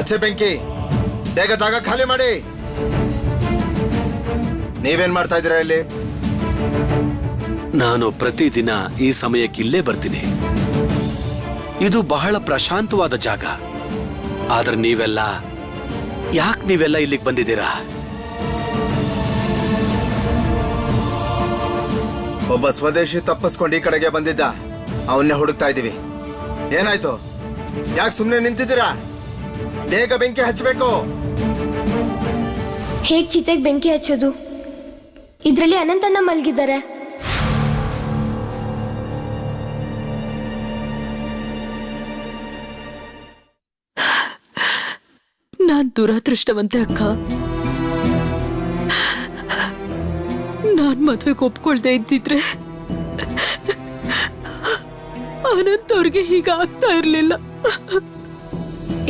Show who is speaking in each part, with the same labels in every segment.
Speaker 1: ಹಚ್ಚೆ ಬೆಂಕಿ, ಬೇಗ ಜಾಗ ಖಾಲಿ ಮಾಡಿ. ನೀವೇನ್ ಮಾಡ್ತಾ ಇದ್ದೀರಾ ಇಲ್ಲಿ?
Speaker 2: ನಾನು ಪ್ರತಿದಿನ ಈ ಸಮಯಕ್ಕೆ ಇಲ್ಲೇ ಬರ್ತೀನಿ. ಇದು ಬಹಳ ಪ್ರಶಾಂತವಾದ ಜಾಗ. ಆದ್ರೆ ನೀವೆಲ್ಲ ಇಲ್ಲಿಗೆ ಬಂದಿದ್ದೀರಾ?
Speaker 1: ಒಬ್ಬ ಸ್ವದೇಶಿ ತಪ್ಪಿಸ್ಕೊಂಡು ಈ ಕಡೆಗೆ ಬಂದಿದ್ದ, ಅವನ್ನೇ ಹುಡುಕ್ತಾ ಇದೀವಿ. ಏನಾಯ್ತು? ಯಾಕೆ ಸುಮ್ಮನೆ ನಿಂತಿದ್ದೀರಾ? ಬೇಗ ಬೆಂಕಿ ಹಚ್ಚಬೇಕು.
Speaker 3: ಹೇಗ್ ಚಿತೆಗೆ ಬೆಂಕಿ ಹಚ್ಚೋದು? ಇದ್ರಲ್ಲಿ ಅನಂತಣ್ಣ ಮಲಗಿದ್ದಾರೆ.
Speaker 4: ನಾನ್ ದುರಾದೃಷ್ಟವಂತೆ ಅಕ್ಕ. ನಾನ್ ಮದುವೆಗೆ ಒಪ್ಕೊಳ್ದೆ ಇದ್ದಿದ್ರೆ ಅನಂತ್ ಅವ್ರಿಗೆ ಹೀಗಾಗ್ತಾ ಇರ್ಲಿಲ್ಲ.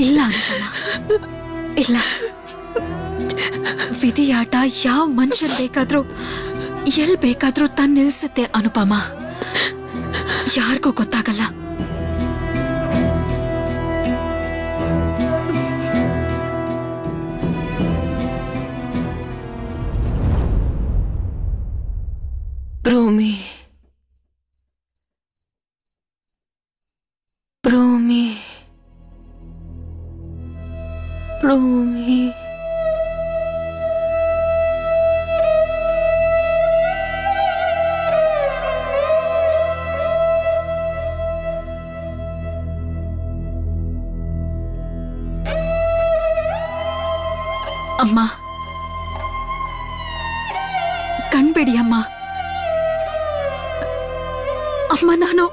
Speaker 5: ಇಲ್ಲ ಅನುಪಮ, ಇಲ್ಲ. ವಿಧಿಯಾಟ ಯಾವ ಮನುಷ್ಯನ್ ಬೇಕಾದ್ರೂ ಎಲ್ ಬೇಕಾದ್ರೂ ತನ್ನ ನಿಲ್ಸುತ್ತೆ ಅನುಪಮ. ಯಾರಿಗೂ ಗೊತ್ತಾಗಲ್ಲ.
Speaker 4: ಬ್ರೋಮಿ, ಬ್ರೋಮಿ, ಬ್ರೋಮಿ.
Speaker 5: ಅಮ್ಮ, ಕಣ್ಬೇಡಿ ಅಮ್ಮ. ಅಮ್ಮ, ನಾನು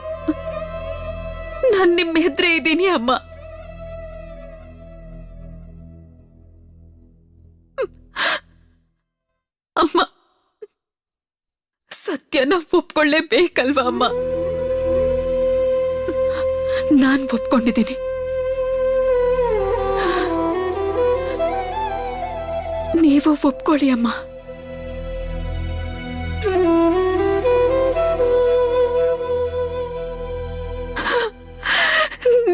Speaker 5: ನಿಮ್ಮ ಎದುರೇ ಇದ್ದೀನಿ ಅಮ್ಮ. ಅಮ್ಮ, ಸತ್ಯನ ಒಪ್ಕೊಳ್ಳೇಬೇಕಲ್ವಾ ಅಮ್ಮ? ನಾನ್ ಒಪ್ಕೊಂಡಿದ್ದೀನಿ. ನೀವು ಒಪ್ಕೊಳ್ಳಿ ಅಮ್ಮ.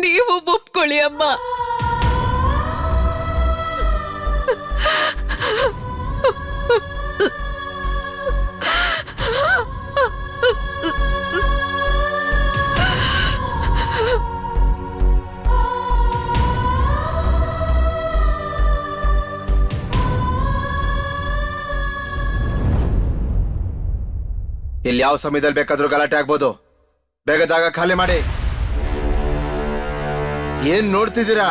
Speaker 5: ನೀವು ಒಪ್ಕೊಳ್ಳಿ ಅಮ್ಮ.
Speaker 1: ಇಲ್ಲಿ ಯಾವ ಸಮಯದಲ್ಲಿ ಬೇಕಾದ್ರೂ ಗಲಾಟೆ ಆಗ್ಬೋದು. ಬೇಗ ಜಾಗ ಖಾಲಿ ಮಾಡಿ. ಏನ್ ನೋಡ್ತಿದ್ದೀರಾ?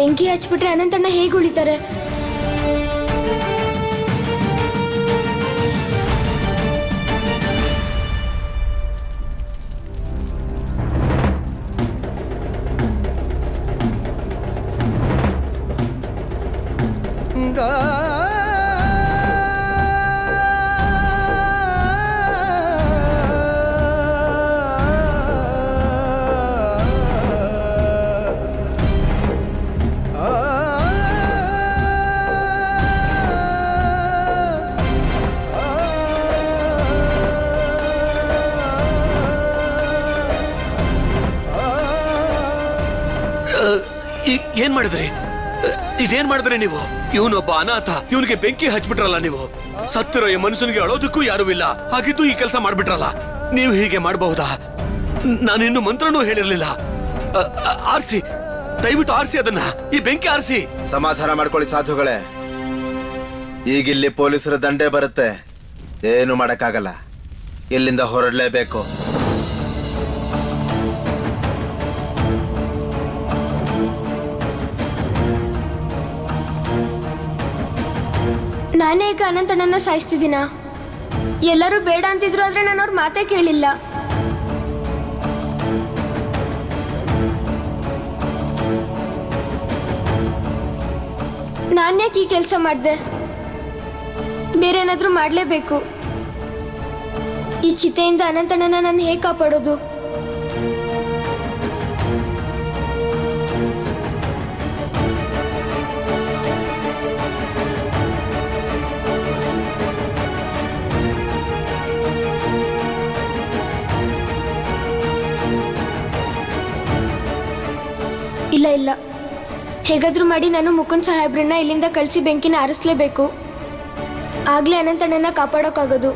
Speaker 3: ಬೆಂಕಿ ಹಚ್ಬಿಟ್ರೆ ಅನಂತಣ್ಣ ಹೇಗೆ ಉಳಿತಾರೆ?
Speaker 2: ಏನ್ ಮಾಡಿದ್ರಿ? ಇದೇನ್ ಮಾಡಿದ್ರಿ ನೀವು? ಇವನೊಬ್ಬ ಅನಾಥ, ಇವನಿಗೆ ಬೆಂಕಿ ಹಚ್ಬಿಟ್ರಲ್ಲ ನೀವು. ಸತ್ತಿರೋ ಈ ಮನುಷ್ಯನಿಗೆ ಅಳೋದಕ್ಕೂ ಯಾರೂ ಇಲ್ಲ, ಹಾಗಿದ್ದು ಈ ಕೆಲಸ ಮಾಡ್ಬಿಟ್ರಲ್ಲ. ನೀವು ಹೀಗೆ ಮಾಡಬಹುದಾ? ನಾನಿನ್ನು ಮಂತ್ರನೂ ಹೇಳಿರ್ಲಿಲ್ಲ. ಆರ್ಸಿ, ದಯವಿಟ್ಟು ಆರ್ಸಿ ಅದನ್ನ, ಈ ಬೆಂಕಿ ಆರ್ಸಿ.
Speaker 1: ಸಮಾಧಾನ ಮಾಡ್ಕೊಳ್ಳಿ ಸಾಧುಗಳೇ. ಈಗಿಲ್ಲಿ ಪೊಲೀಸರ ದಂಡೆ ಬರುತ್ತೆ. ಏನು ಮಾಡಕ್ಕಾಗಲ್ಲ. ಇಲ್ಲಿಂದ ಹೊರಡಲೇಬೇಕು.
Speaker 3: ನಾನೇ ಈಗ ಅನಂತಣ್ಣನ ಸಾಯಿಸ್ತಿದ್ದೀನ? ಎಲ್ಲರೂ ಬೇಡ ಅಂತಿದ್ರು, ಆದ್ರೆ ನಾನು ಅವ್ರ ಮಾತೇ ಕೇಳಿಲ್ಲ. ನಾನ್ಯಾಕೆ ಈ ಕೆಲಸ ಮಾಡಿದೆ? ಬೇರೆ ಏನಾದ್ರೂ ಮಾಡಲೇಬೇಕು. ಈ ಚಿತೆಯಿಂದ ಅನಂತಣ್ಣನ ನಾನು ಹೇಗೆ ಕಾಪಾಡೋದು? ಇಲ್ಲ ಇಲ್ಲ, ಹೇಗಾದ್ರೂ ಮಾಡಿ ನಾನು ಮುಕುಂದ್ ಸಾಹೇಬ್ರನ್ನ ಇಲ್ಲಿಂದ ಕಳಿಸಿ ಬೆಂಕಿನ ಆರಿಸ್ಲೇಬೇಕು. ಆಗ್ಲೇ ಅನಂತಣ್ಣನ ಕಾಪಾಡೋಕ್ಕಾಗೋದು.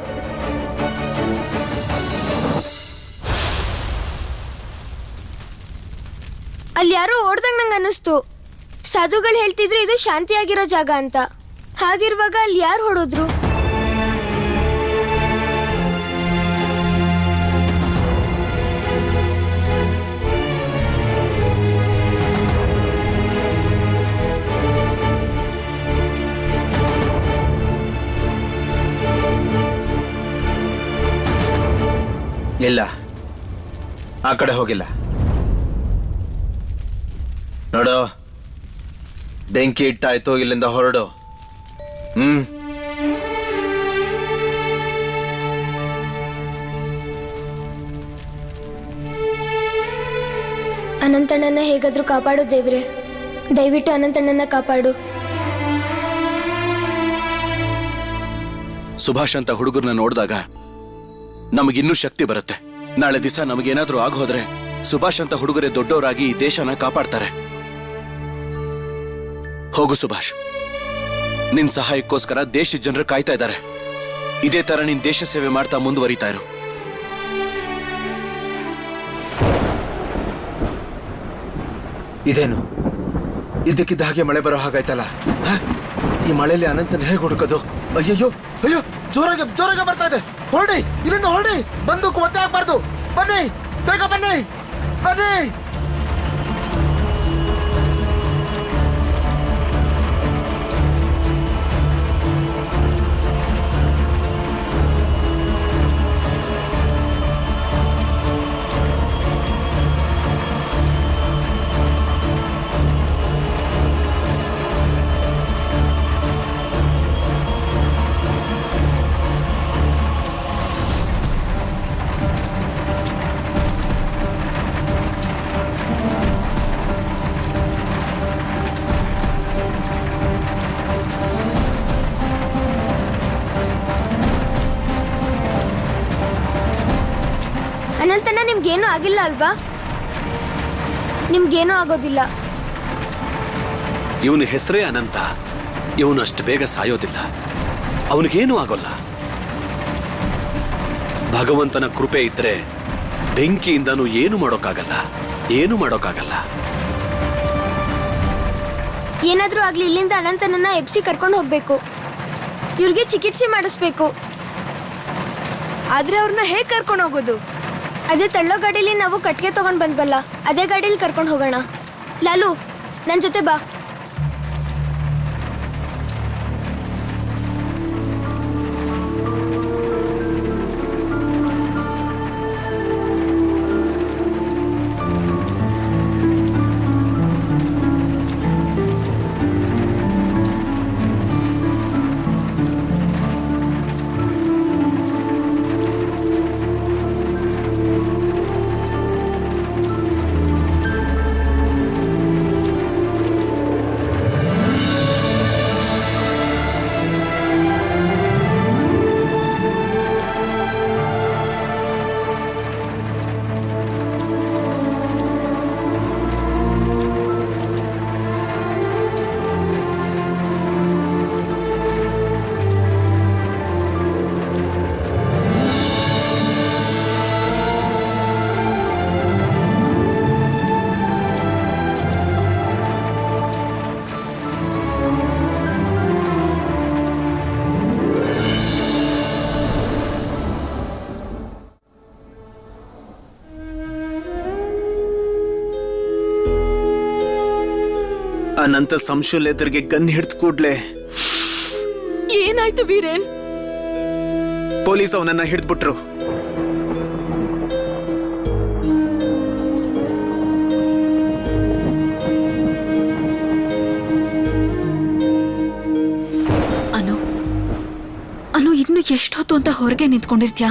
Speaker 3: ಅಲ್ಲಿ ಯಾರೋ ಓಡ್ದಂಗೆ ನಂಗೆ ಅನ್ನಿಸ್ತು. ಸಾಧುಗಳು ಹೇಳ್ತಿದ್ರು ಇದು ಶಾಂತಿಯಾಗಿರೋ ಜಾಗ ಅಂತ. ಹಾಗಿರುವಾಗ ಅಲ್ಲಿ ಯಾರು ಹೊಡೋದ್ರು?
Speaker 1: ಇಲ್ಲ, ಆ ಕಡೆ ಹೋಗಿಲ್ಲ. ನೋಡು, ಬೆಂಕಿ ಇಟ್ಟಾಯ್ತು, ಇಲ್ಲಿಂದ ಹೊರಡು.
Speaker 3: ಅನಂತಣ್ಣನ ಹೇಗಾದ್ರೂ ಕಾಪಾಡು ದೇವ್ರೆ, ದಯವಿಟ್ಟು ಅನಂತಣ್ಣನ ಕಾಪಾಡು.
Speaker 6: ಸುಭಾಷ್ ಅಂತ ಹುಡುಗರನ್ನ ನೋಡಿದಾಗ ನಮಗಿನ್ನೂ ಶಕ್ತಿ ಬರುತ್ತೆ. ನಾಳೆ ದಿವಸ ನಮಗೇನಾದ್ರೂ ಆಗೋದ್ರೆ ಸುಭಾಷ್ ಅಂತ ಹುಡುಗರೇ ದೊಡ್ಡವರಾಗಿ ಈ ದೇಶನ ಕಾಪಾಡ್ತಾರೆ. ಹೋಗು ಸುಭಾಷ್, ನಿನ್ ಸಹಾಯಕ್ಕೋಸ್ಕರ ದೇಶದ ಜನರು ಕಾಯ್ತಾ ಇದ್ದಾರೆ. ಇದೇ ತರ ನಿನ್ ದೇಶ ಸೇವೆ ಮಾಡ್ತಾ ಮುಂದುವರಿತಾ ಇರು.
Speaker 1: ಇದೇನು ಇದಕ್ಕಿದ್ದ ಹಾಗೆ ಮಳೆ ಬರೋ ಹಾಗಾಯ್ತಲ್ಲ. ಈ ಮಳೆಯಲ್ಲಿ ಅನಂತನ ಹೇಗೆ ಹುಡುಕೋದು? ಅಯ್ಯಯ್ಯೋ ಅಯ್ಯೋ, ಜೋರಾಗಿ ಜೋರಾಗಿ ಬರ್ತಾ ಇದೆ. ಹೊರಡಿ, ಇಲ್ಲಿಂದ ಹೊರಡಿ. ಬಂದೂಕು ಮತ್ತೆ ಹಾಕ್ಬಾರ್ದು. ಬನ್ನಿ, ಬೇಗ ಬನ್ನಿ, ಬನ್ನಿ.
Speaker 3: ಅನಂತಣ್ಣ, ನಿಮ್ಗೇನೂ ಆಗಿಲ್ಲ ಅಲ್ವಾ? ನಿಮ್ಗೇನೂ ಆಗೋದಿಲ್ಲ.
Speaker 2: ಇವನ ಹೆಸರೇ ಅನಂತ. ಇವನು ಅಷ್ಟು ಬೇಗ ಸಾಯೋದಿಲ್ಲ. ಅವನಿಗೇನೂ ಆಗೋಲ್ಲ. ಭಗವಂತನ ಕೃಪೆ ಇದ್ರೆ ಬೆಂಕಿಯಿಂದನೂ ಏನು ಮಾಡೋಕ್ಕಾಗಲ್ಲ, ಏನು ಮಾಡೋಕ್ಕಾಗಲ್ಲ.
Speaker 3: ಏನಾದ್ರೂ ಆಗ್ಲಿ, ಇಲ್ಲಿಂದ ಅನಂತನನ್ನ ಎಬ್ಸಿ ಕರ್ಕೊಂಡು ಹೋಗ್ಬೇಕು. ಇವ್ರಿಗೆ ಚಿಕಿತ್ಸೆ ಮಾಡಿಸ್ಬೇಕು. ಆದ್ರೆ ಅವ್ರನ್ನ ಹೇಗೆ ಕರ್ಕೊಂಡು ಹೋಗೋದು? ಅದೇ ತಳ್ಳೋ ಗಾಡೀಲಿ ನಾವು ಕಟ್ಗೆ ತಗೊಂಡ್ ಬಂದ್ವಲ್ಲ, ಅದೇ ಗಾಡೀಲಿ ಕರ್ಕೊಂಡು ಹೋಗೋಣ. ಲಾಲು, ನನ್ನ ಜೊತೆ ಬಾ.
Speaker 7: ಅನಂತ ಸಂಶುಲ್ ಎದುರಿಗೆ ಗನ್ ಹಿಡ್ದು ಕೂಡ್ಲೆ
Speaker 5: ಏನಾಯ್ತು ವೀರೇನ್?
Speaker 7: ಪೊಲೀಸ್ ಅವನನ್ನ ಹಿಡಿದ್ಬಿಟ್ರು.
Speaker 5: ಅನು, ಅನು, ಇನ್ನು ಎಷ್ಟೊತ್ತು ಅಂತ ಹೊರಗೆ ನಿಂತ್ಕೊಂಡಿರ್ತೀಯ?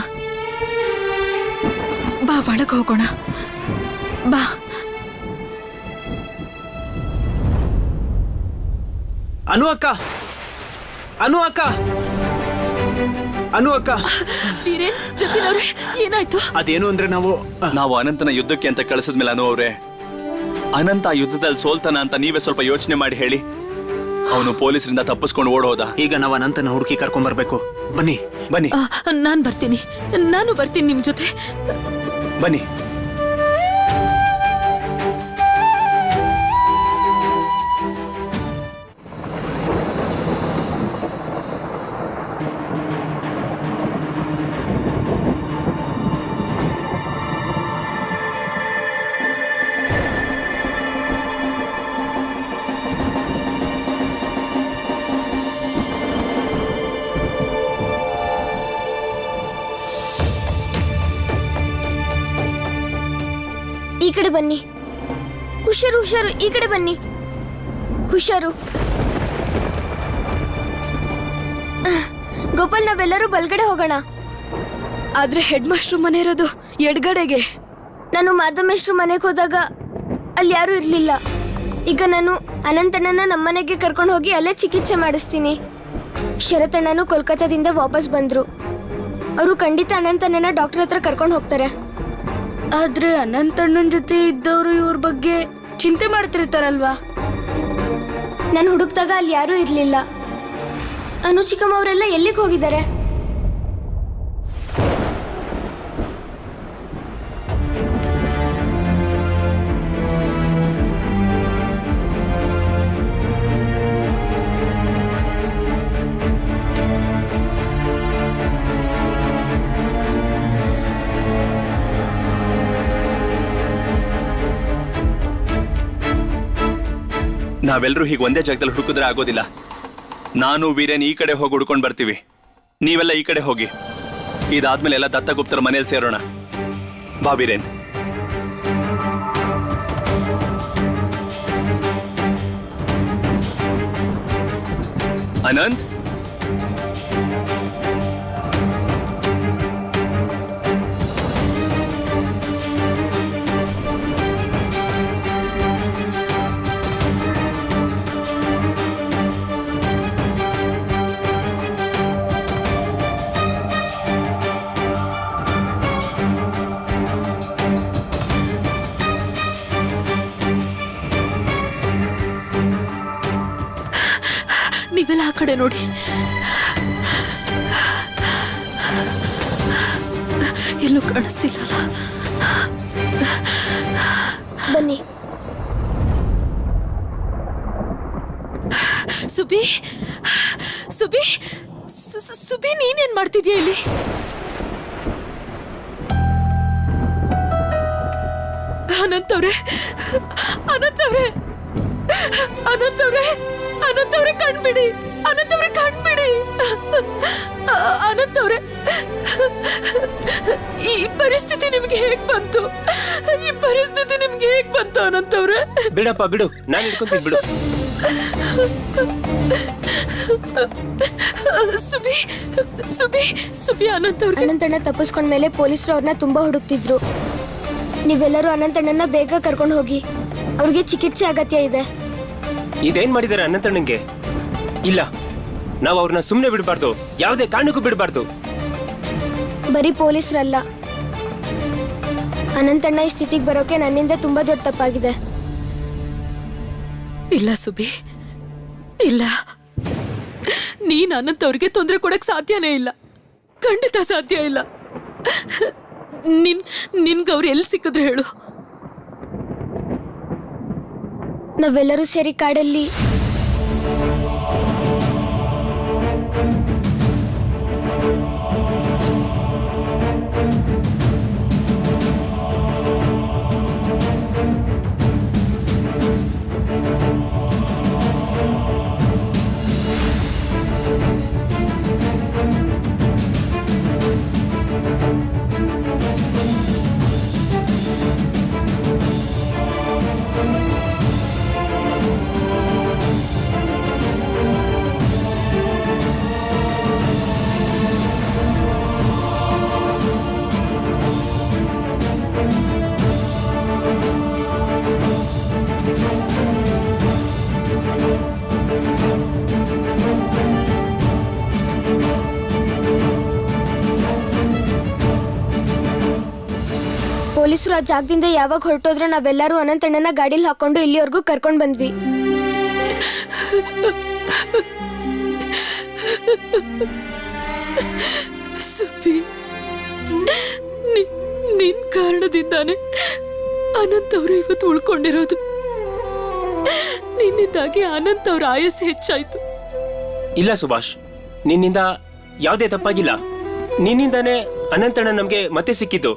Speaker 5: ಬಾ, ಒಳಗೆ ಹೋಗೋಣ. ಬಾ.
Speaker 7: ಅನು ಅಕ್ಕ, ಅನು ಅಕ್ಕ, ಅನು ಅಕ್ಕ.
Speaker 5: ವೀರೇನ್, ಜತಿನ್ ಅವ್ರೆ, ಏನಾಯ್ತು?
Speaker 7: ಅದೇನು ಅಂದ್ರೆ ನಾವು
Speaker 8: ಅನಂತನ ಯುದ್ಧಕ್ಕೆ ಅಂತ ಕಳಿಸಿದ್ಮೇಲೆ ಅನು ಅವ್ರೆ, ಅನಂತ ಆ ಯುದ್ಧದಲ್ಲಿ ಸೋಲ್ತಾನ ಅಂತ ನೀವೇ ಸ್ವಲ್ಪ ಯೋಚನೆ ಮಾಡಿ ಹೇಳಿ. ಅವನು ಪೊಲೀಸರಿಂದ ತಪ್ಪಿಸ್ಕೊಂಡು ಓಡೋದ.
Speaker 7: ಈಗ ನಾವು ಅನಂತನ ಹುಡುಕಿ ಕರ್ಕೊಂಡ್ ಬರ್ಬೇಕು. ಬನ್ನಿ
Speaker 8: ಬನ್ನಿ
Speaker 4: ನಾನು ಬರ್ತೀನಿ, ನಾನು ಬರ್ತೀನಿ ನಿಮ್ ಜೊತೆ.
Speaker 8: ಬನ್ನಿ.
Speaker 3: ಈ ಕಡೆ ಬನ್ನಿ. ಹುಷಾರು ಹುಷಾರು, ಈ ಕಡೆ ಬನ್ನಿ. ಹುಷಾರು. ಗೋಪಾಲ್, ನಾವೆಲ್ಲರೂ ಬಲ್ಗಡೆ ಹೋಗೋಣ.
Speaker 5: ಆದ್ರೆ ಹೆಡ್ ಮಾಸ್ಟರ್ ಮನೆ ಇರೋದು ಎಡ್ಗಡೆಗೆ.
Speaker 3: ನಾನು ಮಾಧಮೇಶ್ವ್ರ ಮನೆಗೆ ಹೋದಾಗ ಅಲ್ಲಿ ಯಾರೂ ಇರಲಿಲ್ಲ. ಈಗ ನಾನು ಅನಂತಣ್ಣನ ನಮ್ಮನೆಗೆ ಕರ್ಕೊಂಡು ಹೋಗಿ ಅಲ್ಲೇ ಚಿಕಿತ್ಸೆ ಮಾಡಿಸ್ತೀನಿ. ಶರತಣ್ಣನು ಕೋಲ್ಕತ್ತಾದಿಂದ ವಾಪಸ್ ಬಂದ್ರು. ಅವರು ಖಂಡಿತ ಅನಂತಣ್ಣನ ಡಾಕ್ಟರ್ ಹತ್ರ ಕರ್ಕೊಂಡು ಹೋಗ್ತಾರೆ.
Speaker 5: ಆದ್ರೆ ಅನಂತಣ್ಣನ ಜೊತೆ ಇದ್ದವರು ಇವ್ರ ಬಗ್ಗೆ ಚಿಂತೆ ಮಾಡ್ತಿರ್ತಾರಲ್ವಾ?
Speaker 3: ನಾನು ಹುಡುಕ್ದಾಗ ಅಲ್ಲಿ ಯಾರೂ ಇರಲಿಲ್ಲ. ಅನು ಚಿಕ್ಕಮ್ಮ ಅವರೆಲ್ಲ ಎಲ್ಲಿಗೆ ಹೋಗಿದ್ದಾರೆ?
Speaker 8: ನಾವೆಲ್ಲರೂ ಹೀಗೆ ಒಂದೇ ಜಾಗದಲ್ಲಿ ಹುಡುಕಿದ್ರೆ ಆಗೋದಿಲ್ಲ. ನಾನು ವೀರೇನ್ ಈ ಕಡೆ ಹೋಗಿ ಹುಡ್ಕೊಂಡು ಬರ್ತೀವಿ, ನೀವೆಲ್ಲ ಈ ಕಡೆ ಹೋಗಿ. ಇದಾದ್ಮೇಲೆ ಎಲ್ಲ ದತ್ತಗುಪ್ತರ ಮನೇಲಿ ಸೇರೋಣ. ಬಾ ವೀರೇನ್. ಅನಂತ್,
Speaker 4: ನೀವೆಲ್ಲ ಆ ಕಡೆ ನೋಡಿ. ಎಲ್ಲೂ ಕಾಣಿಸ್ತಿಲ್ಲ.
Speaker 3: ಬನ್ನಿ.
Speaker 4: ಸುಬಿ, ಸುಬಿ, ಸುಬಿ, ನೀನೇನ್ ಮಾಡ್ತಿದ್ಯಾ ಇಲ್ಲಿ? ಅನಂತವ್ರೆ, ಅನಂತವ್ರೆ, ಅನಂತವ್ರೆ, ಅನಂತವ್ರೆ ಕಣ್ಬಿಡಿ, ಅನಂತವ್ರೆ ಕಣ್ಬಿಡಿ, ಅನಂತವ್ರೆ. ಈ ಪರಿಸ್ಥಿತಿ ನಿಮ್ಗೆ ಹೇಗ್ ಬಂತು? ಈ ಪರಿಸ್ಥಿತಿ ನಿಮ್ಗೆ ಹೇಗ್ ಬಂತು ಅನಂತವ್ರೆ?
Speaker 9: ಬಿಡಪ್ಪ ಬಿಡು, ನಾನು ಇಟ್ಕೊಂತೀನಿ ಬಿಡು.
Speaker 4: ಸುಬಿ, ಸುಬಿ, ಸುಬಿ, ಅನಂತವ್ರೆ.
Speaker 3: ಅನಂತಣ್ಣ ತಪ್ಪಿಸ್ಕೊಂಡ್ಮೇಲೆ ಪೊಲೀಸರು ಅವ್ರನ್ನ ತುಂಬಾ ಹುಡುಕ್ತಿದ್ರು. ನೀವೆಲ್ಲರೂ ಅನಂತಣ್ಣನ ಬೇಗ ಕರ್ಕೊಂಡು ಹೋಗಿ, ಅವ್ರಿಗೆ ಚಿಕಿತ್ಸೆ ಅಗತ್ಯ ಇದೆ.
Speaker 9: ಇದೇನ್ ಮಾಡಿದಾರೆ ಅನಂತಣ್ಣಂಗೆ? ಇಲ್ಲ, ನಾವು ಅವ್ರನ್ನ ಸುಮ್ಮನೆ ಬಿಡಬಾರ್ದು, ಯಾವುದೇ ಕಾರಣಕ್ಕೂ ಬಿಡಬಾರ್ದು.
Speaker 3: ಬರೀ ಪೊಲೀಸರಲ್ಲ, ಅನಂತಣ್ಣ ಈ ಸ್ಥಿತಿಗೆ ಬರೋಕೆ ನನ್ನಿಂದ ತುಂಬಾ ದೊಡ್ಡ ತಪ್ಪಾಗಿದೆ.
Speaker 4: ಇಲ್ಲ ಸುಬಿ, ಇಲ್ಲ. ನೀನ್ ಅನಂತ್ ಅವ್ರಿಗೆ ತೊಂದರೆ ಕೊಡಕ್ ಸಾಧ್ಯನೇ ಇಲ್ಲ, ಖಂಡಿತ ಸಾಧ್ಯ ಇಲ್ಲ. ನಿನ್ಗೆ ಅವ್ರು ಎಲ್ಲಿ ಸಿಕ್ಕಿದ್ರು ಹೇಳು?
Speaker 3: ನಾವೆಲ್ಲರೂ ಸೇರಿ ಕಾಡಲ್ಲಿ ಪೊಲೀಸರು ಆ ಜಾಗದಿಂದ ಯಾವಾಗ ಹೊರಟೋದ್ರೆ ನಾವೆಲ್ಲರೂ ಅನಂತಣ್ಣನ ಗಾಡಿಲಿ ಹಾಕೊಂಡು ಇಲ್ಲಿವರೆಗೂ ಕರ್ಕೊಂಡ್ ಬಂದ್ವಿ.
Speaker 4: ಸುಬ್ಬಿ, ನಿನ್ ಕಾರಣದಿಂದಾನೆ ಅನಂತ್ ಅವರು ಇವತ್ತು ಉಳ್ಕೊಂಡಿರೋದು. ನಿನ್ನಿಂದಾಗಿ ಅನಂತ್ ಅವ್ರ ಆಯಸ್ಸು ಹೆಚ್ಚಾಯ್ತು.
Speaker 9: ಇಲ್ಲ ಸುಭಾಷ್, ನಿನ್ನಿಂದ ಯಾವುದೇ ತಪ್ಪಾಗಿಲ್ಲ. ನಿನ್ನಿಂದಾನೇ ಅನಂತಣ್ಣ ನಮ್ಗೆ ಮತ್ತೆ ಸಿಕ್ಕಿದ್ದು.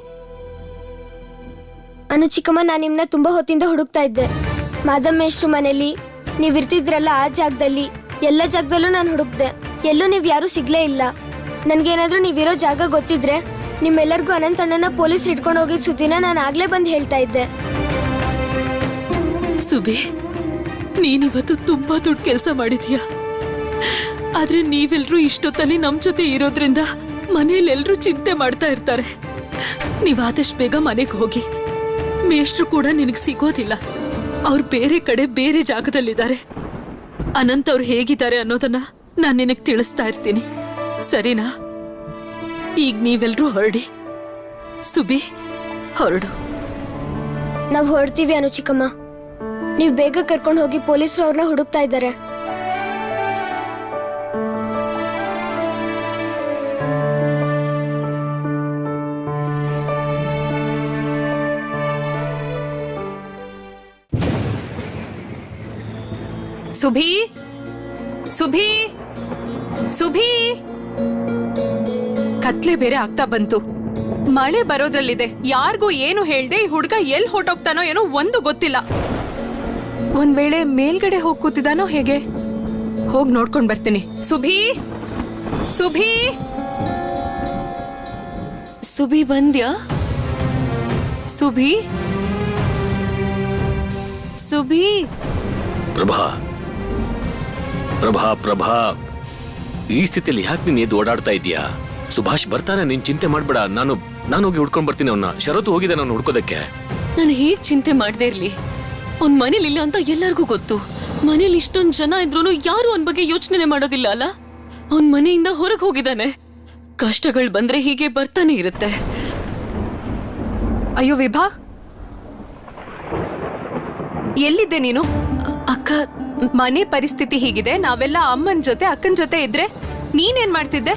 Speaker 3: ಅನು ಚಿಕ್ಕಮ್ಮ, ನಾನು ನಿಮ್ನ ತುಂಬಾ ಹೊತ್ತಿಂದ ಹುಡುಕ್ತಾ ಇದ್ದೆ. ಮಾದಮ್ಮೇಷ್ಟ್ರು ಮನೇಲಿ ನೀವಿರ್ತಿದ್ರಲ್ಲ ಆ ಜಾಗದಲ್ಲಿ, ಎಲ್ಲ ಜಾಗದಲ್ಲೂ ನಾನು ಹುಡುಕ್ದೆ. ಎಲ್ಲೂ ನೀವ್ ಯಾರು ಸಿಗ್ಲೇ ಇಲ್ಲ. ನನ್ಗೇನಾದ್ರೂ ನೀವಿರೋ ಜಾಗ ಗೊತ್ತಿದ್ರೆ ನಿಮ್ಮೆಲ್ಲರಿಗೂ ಅನಂತಣ್ಣನ ಪೊಲೀಸ್ ಹಿಡ್ಕೊಂಡು ಹೋಗಿದ್ ಸುದ್ದಿನ ನಾನು ಆಗ್ಲೇ ಬಂದು ಹೇಳ್ತಾ ಇದ್ದೆ.
Speaker 4: ಸುಬಿ, ನೀನಿವತ್ತು ತುಂಬಾ ದೊಡ್ಡ ಕೆಲಸ ಮಾಡಿದ್ಯಾ. ಆದ್ರೆ ನೀವೆಲ್ರೂ ಇಷ್ಟೊತ್ತಲ್ಲಿ ನಮ್ ಜೊತೆ ಇರೋದ್ರಿಂದ ಮನೇಲಿ ಎಲ್ರೂ ಚಿಂತೆ ಮಾಡ್ತಾ ಇರ್ತಾರೆ. ನೀವಾದಷ್ಟು ಬೇಗ ಮನೆಗೆ ಹೋಗಿ. ಮೇಷ್ಟ್ರು ಕೂಡ ನಿನಗೆ ಸಿಗೋದಿಲ್ಲ. ಅವ್ರು ಬೇರೆ ಕಡೆ ಬೇರೆ ಜಾಗದಲ್ಲಿದ್ದಾರೆ. ಅನಂತ್ ಅವ್ರು ಹೇಗಿದ್ದಾರೆ ಅನ್ನೋದನ್ನ ನಾನು ನಿನಗೆ ತಿಳಿಸ್ತಾ ಇರ್ತೀನಿ, ಸರಿನಾ? ಈಗ ನೀವೆಲ್ರೂ ಹೊರಡಿ. ಸುಬಿ, ಹೊರಡು.
Speaker 3: ನಾವ್ ಹೊರಡ್ತೀವಿ ಅನು ಚಿಕ್ಕಮ್ಮ. ನೀವ್ ಬೇಗ ಕರ್ಕೊಂಡು ಹೋಗಿ, ಪೊಲೀಸರು ಅವ್ರನ್ನ ಹುಡುಕ್ತಾ ಇದ್ದಾರೆ.
Speaker 4: ಸುಭಿ, ಸುಭಿ, ಸುಭಿ. ಕತ್ಲೆ ಬೇರೆ ಆಗ್ತಾ ಬಂತು. ಮಳೆ ಬರೋದ್ರಲ್ಲಿದೆ. ಯಾರಿಗೂ ಏನು ಹೇಳ್ದೆ ಈ ಹುಡ್ಗ ಎಲ್ಲಿ ಹೊರಟೋಗ್ತಾನೋ ಏನೋ ಒಂದು ಗೊತ್ತಿಲ್ಲ. ಒಂದ್ ವೇಳೆ ಮೇಲ್ಗಡೆ ಹೋಗ್ ಕೂತಿದಾನೋ ಹೇಗೆ? ಹೋಗ್ ನೋಡ್ಕೊಂಡ್ ಬರ್ತೀನಿ. ಸುಭಿ, ಸುಭಿ, ಸುಭಿ ಬಂದ್ಯಾ? ಸುಭಿ, ಸುಭಿ.
Speaker 2: ಪ್ರಭಾ, ಪ್ರಭಾ, ಪ್ರಭಾ, ಈ ಸ್ಥಿತಿಯಲ್ಲಿ ಯಾಕೆ ನೀನು ಎದ್ದು ಓಡಾಡ್ತಾ ಇದೀಯಾ? ಸುಭಾಷ್ ಬರ್ತಾನೆ, ನೀನ್ ಚಿಂತೆ ಮಾಡ್ಬೇಡ. ನಾನು ಹೋಗಿ ಹುಡ್ಕೊಂಡ್ ಬರ್ತೀನಿ ಅವನ್ನ. ಶರತ್ತು ಹೋಗಿದೆ ನಾನು ಹುಡ್ಕೋದಕ್ಕೆ.
Speaker 4: ನಾನು ಹೇಗ್ ಚಿಂತೆ ಮಾಡದೇ ಇರ್ಲಿ? ಅವ್ನ್ ಮನೇಲಿ ಇಲ್ಲ ಅಂತ ಎಲ್ಲರಿಗೂ ಗೊತ್ತು. ಮನೇಲಿ ಇಷ್ಟೊಂದ್ ಜನ ಇದ್ರು ಯಾರು ಅವನ್ ಬಗ್ಗೆ ಯೋಚನೆ ಮಾಡೋದಿಲ್ಲ ಅಲ್ಲ. ಅವನ್ ಮನೆಯಿಂದ ಹೊರಗೆ ಹೋಗಿದ್ದಾನೆ. ಕಷ್ಟಗಳು ಬಂದ್ರೆ ಹೀಗೆ ಬರ್ತಾನೆ ಇರುತ್ತೆ. ಅಯ್ಯೋ ವಿಭಾ, ಎಲ್ಲಿದ್ದೆ ನೀನು? ಅಕ್ಕ, ಮನೆ ಪರಿಸ್ಥಿತಿ ಹೀಗಿದೆ. ನಾವೆಲ್ಲ ಅಮ್ಮನ ಜೊತೆ ಅಕ್ಕನ ಜೊತೆ ಇದ್ರೆ ನೀನೇನ್ ಮಾಡ್ತಿದ್ದೆ?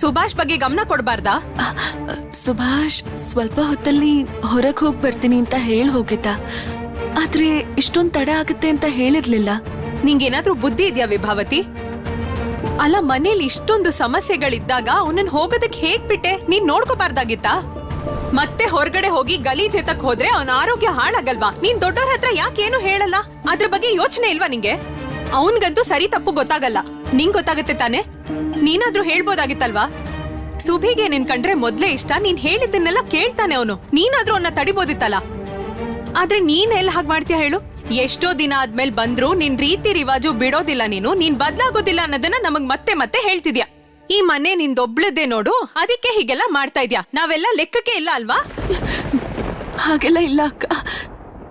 Speaker 4: ಸುಭಾಷ್ ಬಗ್ಗೆ ಗಮನ ಕೊಡ್ಬಾರ್ದಾ? ಸುಭಾಷ್ ಸ್ವಲ್ಪ ಹೊತ್ತಲ್ಲಿ ಹೊರಗೆ ಹೋಗಿ ಬರ್ತೀನಿ ಅಂತ ಹೇಳಿ ಹೋಗಿದ್ದ. ಆದ್ರೆ ಇಷ್ಟೊಂದು ತಡ ಆಗುತ್ತೆ ಅಂತ ಹೇಳಿರ್ಲಿಲ್ಲ. ನಿಂಗೇನಾದ್ರೂ ಬುದ್ಧಿ ಇದೆಯಾ ವಿಭಾವತಿ? ಅಲ್ಲ, ಮನೇಲಿ ಇಷ್ಟೊಂದು ಸಮಸ್ಯೆಗಳಿದ್ದಾಗ ಅವನನ್ನ ಹೋಗೋದಕ್ಕೆ ಹೇಗ್ ಬಿಟ್ಟೆ? ನೀನ್ ನೋಡ್ಕೋಬಾರ್ದಾಗಿತ್ತಾ? ಮತ್ತೆ ಹೊರಗಡೆ ಹೋಗಿ ಗಲೀಜ್ ಎತ್ತಕ್ ಹೋದ್ರೆ ಅವನ ಆರೋಗ್ಯ ಹಾಳಾಗಲ್ವಾ? ನೀನ್ ದೊಡ್ಡವ್ರ ಹತ್ರ ಯಾಕೆ ಏನು ಹೇಳಲ್ಲ? ಅದ್ರ ಬಗ್ಗೆ ಯೋಚನೆ ಇಲ್ವಾ ನಿಂಗೆ? ಅವನ್ಗಂತೂ ಸರಿ ತಪ್ಪು ಗೊತ್ತಾಗಲ್ಲ. ನಿಂಗ್ ಗೊತ್ತಾಗತ್ತೆ ತಾನೆ? ನೀನಾದ್ರೂ ಹೇಳ್ಬೋದಾಗಿತ್ತಲ್ವಾ? ಸುಭಿಗೆ ನಿನ್ ಕಂಡ್ರೆ ಮೊದ್ಲೇ ಇಷ್ಟ. ನೀನ್ ಹೇಳಿದ್ದನ್ನೆಲ್ಲ ಕೇಳ್ತಾನೆ ಅವನು. ನೀನಾದ್ರೂ ಅವನ್ನ ತಡಿಬೋದಿತ್ತಲ್ಲ. ಆದ್ರೆ ನೀನ್ ಎಲ್ಲಿ ಹಾಗೆ ಮಾಡ್ತೀಯ ಹೇಳು? ಎಷ್ಟೋ ದಿನ ಆದ್ಮೇಲೆ ಬಂದ್ರು ನಿನ್ ರೀತಿ ರಿವಾಜು ಬಿಡೋದಿಲ್ಲ. ನೀನ್ ಬದ್ಲಾಗೋದಿಲ್ಲ ಅನ್ನೋದನ್ನ ನಮಗ್ ಮತ್ತೆ ಮತ್ತೆ ಹೇಳ್ತಿದ್ಯಾ. ಈ ಮನೆ ನಿಂದೊಬ್ಳದ್ದೇ ನೋಡು, ಅದಕ್ಕೆ ಹೀಗೆಲ್ಲ ಮಾಡ್ತಾ ಇದ್ಯಾ. ನಾವೆಲ್ಲ ಲೆಕ್ಕಕ್ಕೆ ಇಲ್ಲ ಅಲ್ವಾ? ಹಾಗೆಲ್ಲ ಇಲ್ಲ ಅಕ್ಕ.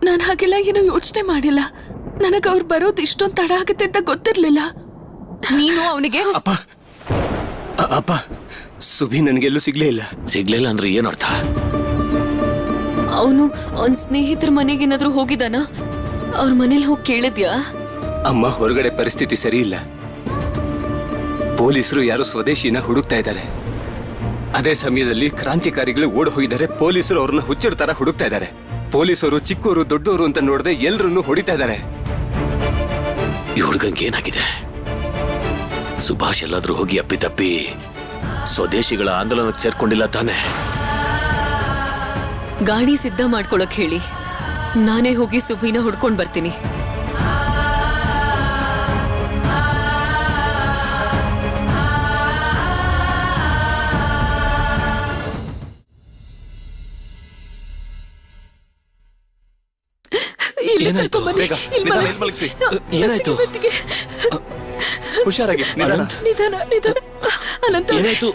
Speaker 4: ನಾನು ಹಾಗೆಲ್ಲ ಏನೋ ಯೋಚನೆ ಮಾಡಿಲ್ಲ. ನನಗ ಅವ್ರು ಬರೋದು ಇಷ್ಟೊಂದು ತಡ ಆಗುತ್ತೆ ಅಂತ ಗೊತ್ತಿರ್ಲಿಲ್ಲ. ನೀನು ಅವನಿಗೆ
Speaker 2: ಅಪ್ಪ, ಅಪ್ಪ, ಸುಭಿ ನನಗೆಲ್ಲೂ ಸಿಗ್ಲಿಲ್ಲ ಅಂದ್ರೆ ಏನರ್ಥ?
Speaker 4: ಅವನು ಅವನ್ ಸ್ನೇಹಿತರ ಮನೆಗೇನಾದ್ರೂ ಹೋಗಿದಾನ? ಅವ್ರ ಮನೇಲಿ ಹೋಗಿ ಕೇಳಿದ್ಯಾ?
Speaker 8: ಅಮ್ಮ, ಹೊರಗಡೆ ಪರಿಸ್ಥಿತಿ ಸರಿ ಇಲ್ಲ. ಪೊಲೀಸರು ಯಾರೋ ಸ್ವದೇಶಿನ ಹುಡುಕ್ತಾ ಇದ್ದಾರೆ. ಅದೇ ಸಮಯದಲ್ಲಿ ಕ್ರಾಂತಿಕಾರಿಗಳು ಓಡ್ ಹೋಗಿದ್ದಾರೆ. ಪೊಲೀಸರು ಅವ್ರನ್ನ ಹುಚ್ಚರ ತರ ಹುಡುಕ್ತಾ ಇದ್ದಾರೆ. ಪೊಲೀಸರು ಚಿಕ್ಕವರು ದೊಡ್ಡವರು ಅಂತ ನೋಡದೆ ಎಲ್ರನ್ನೂ ಹೊಡಿತಾ ಇದ್ದಾರೆ.
Speaker 2: ಈ ಹುಡುಗಂಗೆ ಏನಾಗಿದೆ? ಸುಭಾಷ್ ಎಲ್ಲಾದ್ರೂ ಹೋಗಿ ಅಪ್ಪಿತಪ್ಪಿ ಸ್ವದೇಶಿಗಳ ಆಂದೋಲನಕ್ಕೆ ಸೇರ್ಕೊಂಡಿಲ್ಲ ತಾನೆ?
Speaker 4: ಗಾಡಿ ಸಿದ್ಧ ಮಾಡ್ಕೊಳಕ್ ಹೇಳಿ, ನಾನೇ ಹೋಗಿ ಸುಭಿನ ಹುಡ್ಕೊಂಡ್ ಬರ್ತೀನಿ.
Speaker 2: ಏನಾಯ್ತು? ಬೇಗ, ನಿಧಾನ, ಎಲ್ಲಿ ಮಲಗ್ಸಿ? ಏನಾಯ್ತು?
Speaker 8: ಹುಷಾರಾಗಿ,
Speaker 4: ನಿಧಾನ. ಅನಂತ,
Speaker 2: ಏನಾಯ್ತು?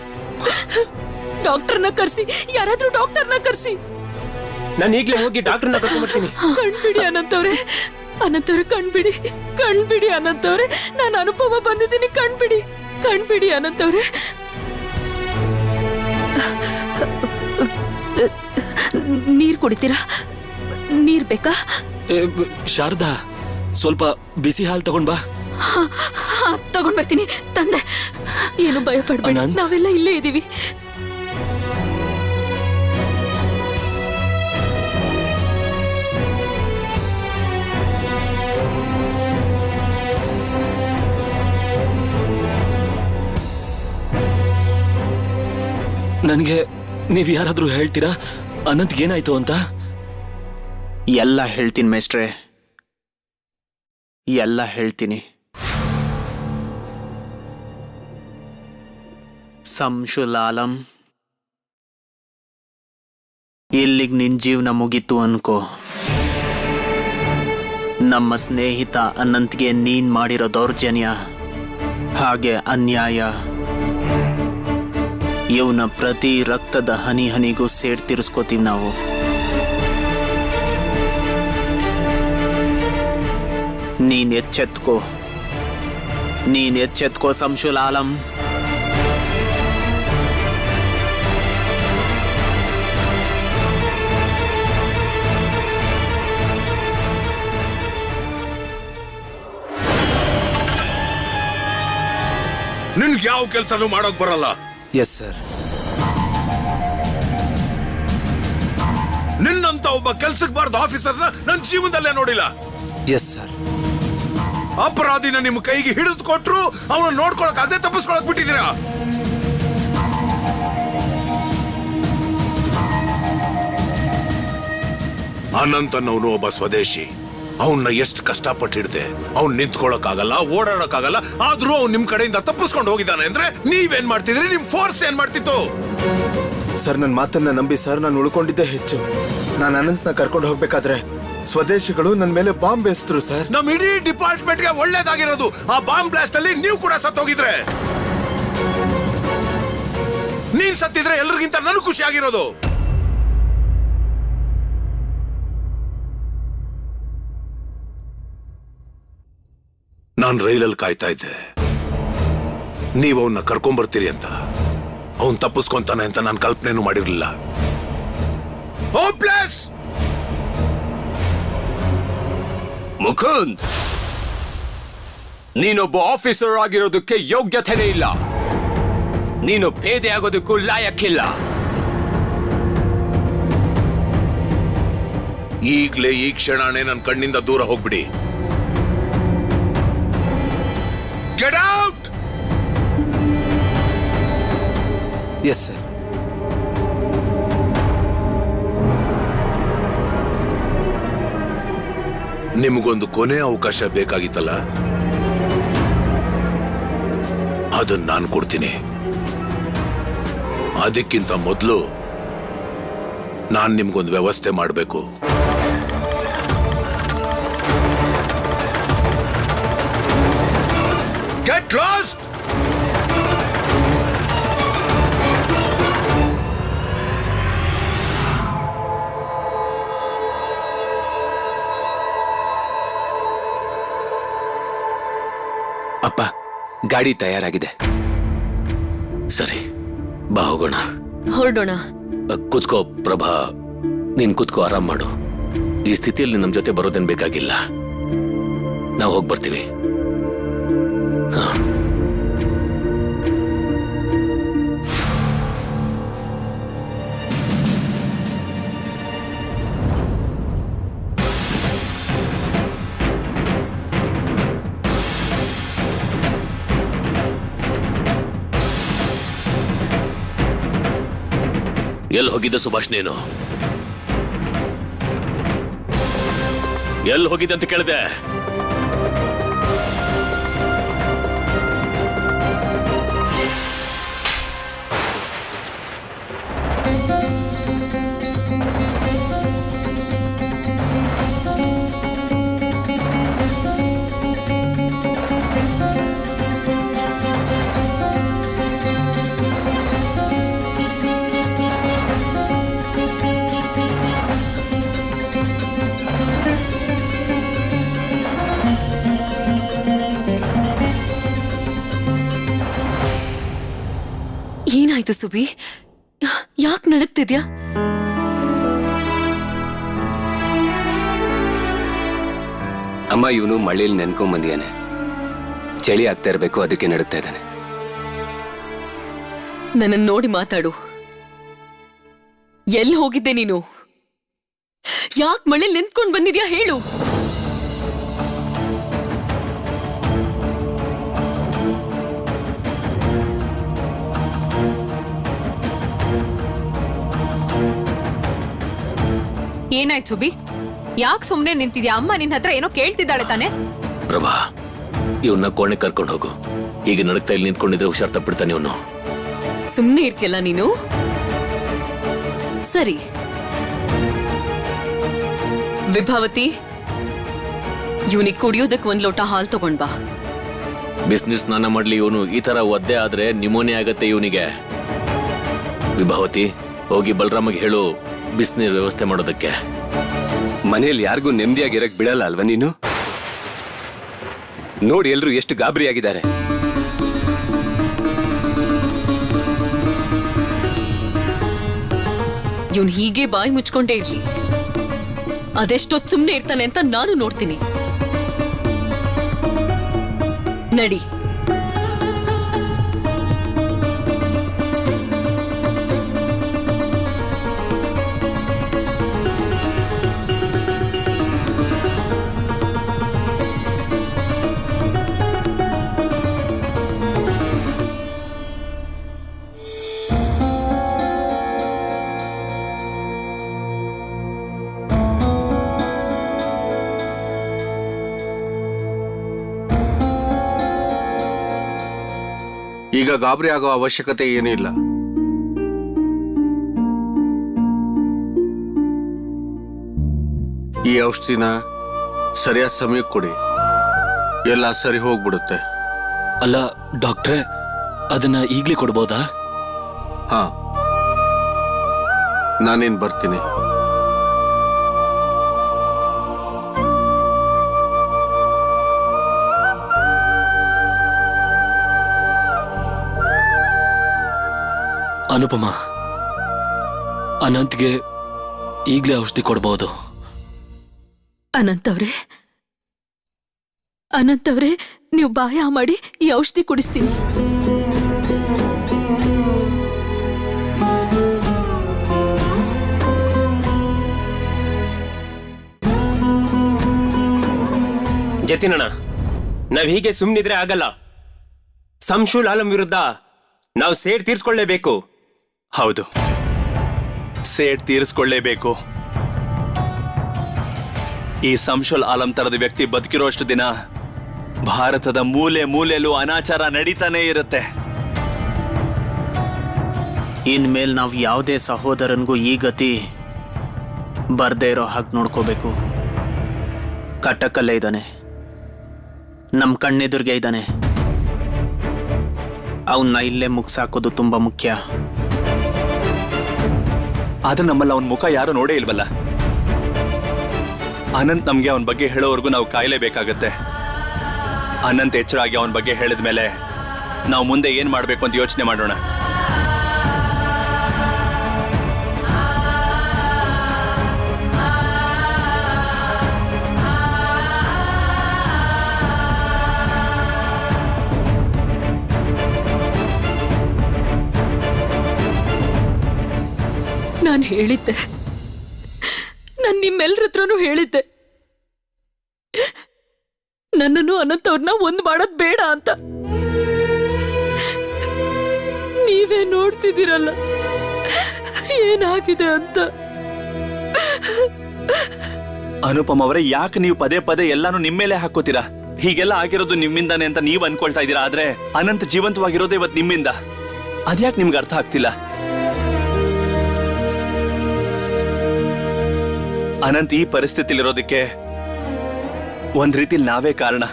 Speaker 4: ಡಾಕ್ಟರ್ನ ಕರ್ಸಿ, ಯಾರಾದ್ರೂ ಡಾಕ್ಟರ್ನ ಕರ್ಸಿ.
Speaker 9: ನಾನು ಈಗಲೇ ಹೋಗಿ ಡಾಕ್ಟರ್ನ ಕರ್ಕೊಂಡ್ಬರ್ತೀನಿ.
Speaker 4: ಕಣ್ಬಿಡಿ ಅನಂತವ್ರೆ, ಕಣ್ಬಿಡಿ ಅನಂತವ್ರೆ. ನಾನು ಅನುಭವ ಬಂದಿದ್ದೀನಿ. ಕಣ್ಬಿಡಿ ಅನಂತವ್ರೆ. ನೀರ್ ಕುಡಿತೀರಾ? ನೀರ್ ಬೇಕಾ?
Speaker 2: ಶಾರದಾ, ಸ್ವಲ್ಪ ಬಿಸಿ ಹಾಲು ತಗೊಂಡ್ ಬಾ.
Speaker 4: ತಗೊಂಡ್ ಬರ್ತೀನಿ. ತಂದೆ, ಏನು ಭಯ ಪಡ್ಬೇಡಿ,
Speaker 2: ಅನಂತ್?
Speaker 4: ನಾವೆಲ್ಲ ಇಲ್ಲೇ ಇದೀವಿ.
Speaker 2: ನನಗೆ ನೀವ್ ಯಾರಾದ್ರೂ ಹೇಳ್ತೀರಾ ಅನಂತ್ ಏನಾಯ್ತು ಅಂತ?
Speaker 7: ಎಲ್ಲ ಹೇಳ್ತೀನಿ ಮೇಸ್ಟ್ರೆ, ಎಲ್ಲ ಹೇಳ್ತೀನಿ. ಸಂಶುಲಾಲಂ, ಇಲ್ಲಿಗೆ ನಿನ್ ಜೀವನ ಮುಗೀತು ಅನ್ಕೋ. ನಮ್ಮ ಸ್ನೇಹಿತ ಅನಂತ್ಗೆ ನೀನ್ ಮಾಡಿರೋ ದೌರ್ಜನ್ಯ ಹಾಗೆ ಅನ್ಯಾಯ, ಇವನ ಪ್ರತಿ ರಕ್ತದ ಹನಿ ಹನಿಗೂ ಸೇಡ್ ತೀರಿಸ್ಕೋತೀವಿ ನಾವು. ನೀನ್ ಎಚ್ಚೆತ್ಕೋ ಸಂಶುಲಾಲಂ.
Speaker 10: ನಿನ್ಗೆ ಯಾವ ಕೆಲಸನೂ ಮಾಡೋಕ್ ಬರಲ್ಲ.
Speaker 1: Yes sir.
Speaker 10: ನಿನ್ನಂತ ಒಬ್ಬ ಕೆಲ್ಸಕ್ಕೆ ಬಾರ್ದ ಆಫೀಸರ್ನ ನನ್ನ ಜೀವನದಲ್ಲೇ ನೋಡಿಲ್ಲ.
Speaker 1: Yes sir.
Speaker 10: ಅಪರಾಧಿನ ನಿಮ್ಮ ಕೈಗೆ ಹಿಡಿದು ಕೊಟ್ರು ಅವನ ನೋಡ್ಕೊಳಕ್ ಅದೇ ತಪ್ಪಿಸ್ಕೊಳಕ್ ಬಿಟ್ಟಿದ್ದೀರಾ. ಅನಂತ್ ಅನ್ನೋನು ಒಬ್ಬ ಸ್ವದೇಶಿ. ಅವನ್ನ ಎಷ್ಟು ಕಷ್ಟಪಟ್ಟು ಹಿಡ್ದೆ. ಅವ್ನ್ ನಿಂತ್ಕೊಳಕ್ಕಾಗಲ್ಲ, ಓಡಾಡಕ್ಕಾಗಲ್ಲ, ಆದ್ರೂ ಅವ್ನ್ ನಿಮ್ ಕಡೆಯಿಂದ ತಪ್ಪಿಸ್ಕೊಂಡು ಹೋಗಿದ್ದಾನೆ ಅಂದ್ರೆ ನೀವೇನ್ ಮಾಡ್ತಿದ್ರಿ? ನಿಮ್ ಫೋರ್ಸ್ ಏನ್ ಮಾಡ್ತಿತ್ತು?
Speaker 1: ಸರ್, ನನ್ನ ಮಾತನ್ನ ನಂಬಿ ಸರ್, ನಾನು ಉಳ್ಕೊಂಡಿದ್ದೆ ಹೆಚ್ಚು. ನಾನು ಅನಂತ್ನ ಕರ್ಕೊಂಡು ಹೋಗ್ಬೇಕಾದ್ರೆ ಸ್ವದೇಶಿಗಳು ನನ್ನ ಮೇಲೆ ಬಾಂಬ್ ಬೇಯಿಸಿದ್ರು ಸರ್.
Speaker 10: ನಮ್ ಇಡೀ ಡಿಪಾರ್ಟ್ಮೆಂಟ್ಗೆ ಒಳ್ಳೇದಾಗಿರೋದು ಆ ಬಾಂಬ್ ಬ್ಲಾಸ್ಟ್ ಅಲ್ಲಿ ನೀವು ಕೂಡ ಸತ್ತೋಗಿದ್ರೆ. ನೀನ್ ಸತ್ತಿದ್ರೆ ಎಲ್ರಿಗಿಂತ ನನಗೆ ಖುಷಿ ಆಗಿರೋದು. ನಾನ್ ರೈಲಲ್ಲಿ ಕಾಯ್ತಾ ಇದ್ದೆ, ನೀವು ಅವನ್ನ ಕರ್ಕೊಂಡ್ಬರ್ತೀರಿ ಅಂತ. ಅವನ್ ತಪ್ಪಿಸ್ಕೊಂತಾನೆ ಅಂತ ನಾನು ಕಲ್ಪನೆನೂ ಮಾಡಿರ್ಲಿಲ್ಲ.
Speaker 2: ಮುಕುಂದ್, ನೀನೊಬ್ಬ ಆಫೀಸರ್ ಆಗಿರೋದಕ್ಕೆ ಯೋಗ್ಯತೆನೇ ಇಲ್ಲ. ನೀನು ಪೇದೆ ಆಗೋದಕ್ಕೂ ಲಾಯಕ್ಕಿಲ್ಲ.
Speaker 10: ಈಗ್ಲೇ ಈ ಕ್ಷಣನೇ ನನ್ನ ಕಣ್ಣಿಂದ ದೂರ ಹೋಗ್ಬಿಡಿ. Get out!
Speaker 1: Yes sir.
Speaker 10: ನಿಮಗೊಂದು ಕೊನೆ ಅವಕಾಶ ಬೇಕಾಗಿತ್ತಲ್ಲ, ಅದನ್ನ ನಾನು ಕೊಡ್ತೀನಿ. ಅದಕ್ಕಿಂತ ಮೊದಲು ನಾನು ನಿಮ್ಗೊಂದು ವ್ಯವಸ್ಥೆ ಮಾಡಬೇಕು. Get lost!
Speaker 2: ಅಪ್ಪ, ಗಾಡಿ ತಯಾರಾಗಿದೆ. ಸರಿ, ಬಾ ಹೋಗೋಣ.
Speaker 4: ಹೊರಡೋಣ.
Speaker 2: ಕುತ್ಕೋ ಪ್ರಭಾ, ನೀನ್ ಕುತ್ಕೋ, ಆರಾಮ್ ಮಾಡು. ಈ ಸ್ಥಿತಿಯಲ್ಲಿ ನಮ್ ಜೊತೆ ಬರೋದೇನ್ ಬೇಕಾಗಿಲ್ಲ. ನಾವು ಹೋಗಿ ಬರ್ತೀವಿ. ಎಲ್ಲಿ ಹೋಗಿದ್ದ ಸುಭಾಷ್? ನೀನು ಎಲ್ಲಿ ಹೋಗಿದ್ದೆ ಅಂತ ಕೇಳಿದೆ.
Speaker 4: ಏನಾಯ್ತು ಸುಬಿ? ಯಾಕೆ ನಡಕ್ತಿದ್ಯಾ?
Speaker 2: ಅಮ್ಮ ಇವನು ಮಳೆಯಲ್ಲಿ ನೆನ್ಕೊಂಡ್ ಬಂದಿಯಾನೆ. ಚಳಿ ಆಗ್ತಾ ಇರಬೇಕು, ಅದಕ್ಕೆ ನಡುತ್ತಾ ಇದ್ದಾನೆ.
Speaker 4: ನನ್ನನ್ನು ನೋಡಿ ಮಾತಾಡು. ಎಲ್ಲಿ ಹೋಗಿದ್ದೆ ನೀನು? ಯಾಕೆ ಮಳೆಯಲ್ಲಿ ನಿಂತ್ಕೊಂಡು ಬಂದಿದ್ಯಾ ಹೇಳು. ಏನಾಯ್ತು ಸುಬಿ? ಯಾಕೆ ಸುಮ್ನೆ ನಿಂತಿದ್ಯಾ? ಅಮ್ಮ ನಿನ್ನ ಹತ್ರ ಏನೋ ಕೇಳ್ತಿದ್ದಾಳೆ ತಾನೆ?
Speaker 2: ಪ್ರಭಾ, ಇವನ್ನ ಕೋಣೆ ಕರ್ಕೊಂಡು ಹೋಗು. ಈಗ ನಡಕ್ತಾ ಇಲ್ಲಿ ನಿಂತ್ಕೊಂಡಿದ್ರೆ ಹುಷಾರ್ ತಪ್ಪಿಡ್ತಾನೆ ಇವನು.
Speaker 4: ಸುಮ್ನೆ ಇರ್ತಿಯಲ್ಲ ನೀನು? ಸರಿ ವಿಭಾವತಿ, ಇವನಿಗೆ ಕುಡಿಯೋದಕ್ಕೆ ಒಂದ್ ಲೋಟ ಹಾಲು ತಗೊಂಡ್ ಬಾ.
Speaker 2: ಬಿಸ್ನೆಸ್ ಸ್ನಾನ ಮಾಡ್ಲಿ ಇವನು. ಈ ತರ ಒದ್ದೆ ಆದ್ರೆ ನಿಮೋನಿಯಾ ಆಗತ್ತೆ ಇವನಿಗೆ. ವಿಭಾವತಿ, ಹೋಗಿ ಬಲರಾಮಗೆ ಹೇಳು ಬಿಸಿನೀರ್ ವ್ಯವಸ್ಥೆ ಮಾಡೋದಕ್ಕೆ.
Speaker 11: ಮನೆಯಲ್ಲಿ ಯಾರಿಗೂ ನೆಮ್ಮದಿಯಾಗಿರಕ್ ಬಿಡಲ್ಲ ಅಲ್ವಾ ನೀನು? ನೋಡಿ ಎಲ್ರು ಎಷ್ಟು ಗಾಬರಿ ಆಗಿದ್ದಾರೆ.
Speaker 4: ಇವನ್ ಹೀಗೆ ಬಾಯಿ ಮುಚ್ಕೊಂಡೇ ಇರ್ಲಿ. ಅದೆಷ್ಟೊತ್ತು ಸುಮ್ನೆ ಇರ್ತಾನೆ ಅಂತ ನಾನು ನೋಡ್ತೀನಿ. ನಡಿ.
Speaker 10: ಈಗ ಗಾಬರಿ ಆಗೋ ಅವಶ್ಯಕತೆ ಏನೂ ಇಲ್ಲ. ಈ ಔಷಧಿನ ಸರಿಯಾದ ಸಮಯಕ್ಕೆ ಕೊಡಿ, ಎಲ್ಲ ಸರಿ ಹೋಗ್ಬಿಡುತ್ತೆ.
Speaker 2: ಅಲ್ಲ ಡಾಕ್ಟ್ರೆ, ಅದನ್ನ ಈಗ್ಲೇ ಕೊಡ್ಬೋದಾ?
Speaker 10: ಹಾ, ನಾನೇನ್ ಬರ್ತೀನಿ.
Speaker 2: ಅನುಪಮ, ಅನಂತ್ಗೆ ಈಗ್ಲೇ ಔಷಧಿ ಕೊಡ್ಬೋದು.
Speaker 4: ಅನಂತ್ ಅವ್ರೆ, ನೀವು ಬಾಯ ಮಾಡಿ ಈ ಔಷಧಿ ಕುಡಿಸ್ತೀನಿ.
Speaker 9: ಜತಿನಣ್ಣ, ನಾವ್ ಹೀಗೆ ಸುಮ್ನಿದ್ರೆ ಆಗಲ್ಲ. ಸಂಶುಲ್ ಆಲಂ ವಿರುದ್ಧ ನಾವು ಸೇಡ್ ತೀರ್ಸ್ಕೊಳ್ಳೇಬೇಕು.
Speaker 8: ಹೌದು, ಸೇಡ್ ತೀರಿಸ್ಕೊಳ್ಳೇಬೇಕು. ಈ ಸಂಶುಲ್ ಆಲಂ ತರದ ವ್ಯಕ್ತಿ ಬದುಕಿರೋಷ್ಟು ದಿನ ಭಾರತದ ಮೂಲೆ ಮೂಲೆಯಲ್ಲೂ ಅನಾಚಾರ ನಡೀತಾನೆ ಇರುತ್ತೆ.
Speaker 7: ಇನ್ಮೇಲೆ ನಾವು ಯಾವುದೇ ಸಹೋದರನಿಗೂ ಈ ಗತಿ ಬರ್ದೇ ಇರೋ ಹಾಗೆ ನೋಡ್ಕೋಬೇಕು. ಕಟ್ಟಕ್ಕಲ್ಲೇ ಇದ್ದಾನೆ, ನಮ್ಮ ಕಣ್ಣೆದುರಿಗೆ ಇದ್ದಾನೆ. ಅವನ್ನ ಇಲ್ಲೇ ಮುಗ್ಸಾಕೋದು ತುಂಬಾ ಮುಖ್ಯ.
Speaker 8: ಆದ್ರೆ ನಮ್ಮಲ್ಲಿ ಅವನ ಮುಖ ಯಾರು ನೋಡೇ ಇಲ್ವಲ್ಲ. ಅನಂತ್ ನಮ್ಗೆ ಅವನ ಬಗ್ಗೆ ಹೇಳೋವರೆಗೂ ನಾವು ಕಾಯಲೇಬೇಕಾಗತ್ತೆ. ಅನಂತ್ ಎಚ್ಚರಾಗಿ ಅವನ ಬಗ್ಗೆ ಹೇಳಿದ ಮೇಲೆ ನಾವು ಮುಂದೆ ಏನ್ ಮಾಡ್ಬೇಕು ಅಂತ ಯೋಚನೆ ಮಾಡೋಣ.
Speaker 4: ನಾನು ಹೇಳಿದ್ದೆ, ನಾನು ನಿಮ್ಮೆಲ್ಲರ ಹತ್ರನೂ ಹೇಳಿದ್ದೆ, ನನ್ನನ್ನು ಅನಂತ್ ಅವ್ರನ್ನ ಒಂದ್ ಮಾಡೋದ್ ಬೇಡ ಅಂತ. ನೀವೇ ನೋಡ್ತಿದ್ದೀರಲ್ಲ ಏನಾಗಿದೆ ಅಂತ.
Speaker 8: ಅನುಪಮ್ ಅವರೇ, ಯಾಕೆ ನೀವು ಪದೇ ಪದೇ ಎಲ್ಲಾನು ನಿಮ್ಮೇಲೆ ಹಾಕೋತೀರಾ? ಹೀಗೆಲ್ಲ ಆಗಿರೋದು ನಿಮ್ಮಿಂದಾನೆ ಅಂತ ನೀವು ಅನ್ಕೊಳ್ತಾ ಇದ್ದೀರಾ. ಆದ್ರೆ ಅನಂತ್ ಜೀವಂತವಾಗಿರೋದು ಇವತ್ತು ನಿಮ್ಮಿಂದ. ಅದ್ಯಾಕೆ ನಿಮ್ಗೆ ಅರ್ಥ ಆಗ್ತಿಲ್ಲ? ಅನಂತ್ ಈ ಪರಿಸ್ಥಿತಿಲಿರೋದಕ್ಕೆ ಒಂದ್ ರೀತಿಲಿ ನಾವೇ ಕಾರಣ.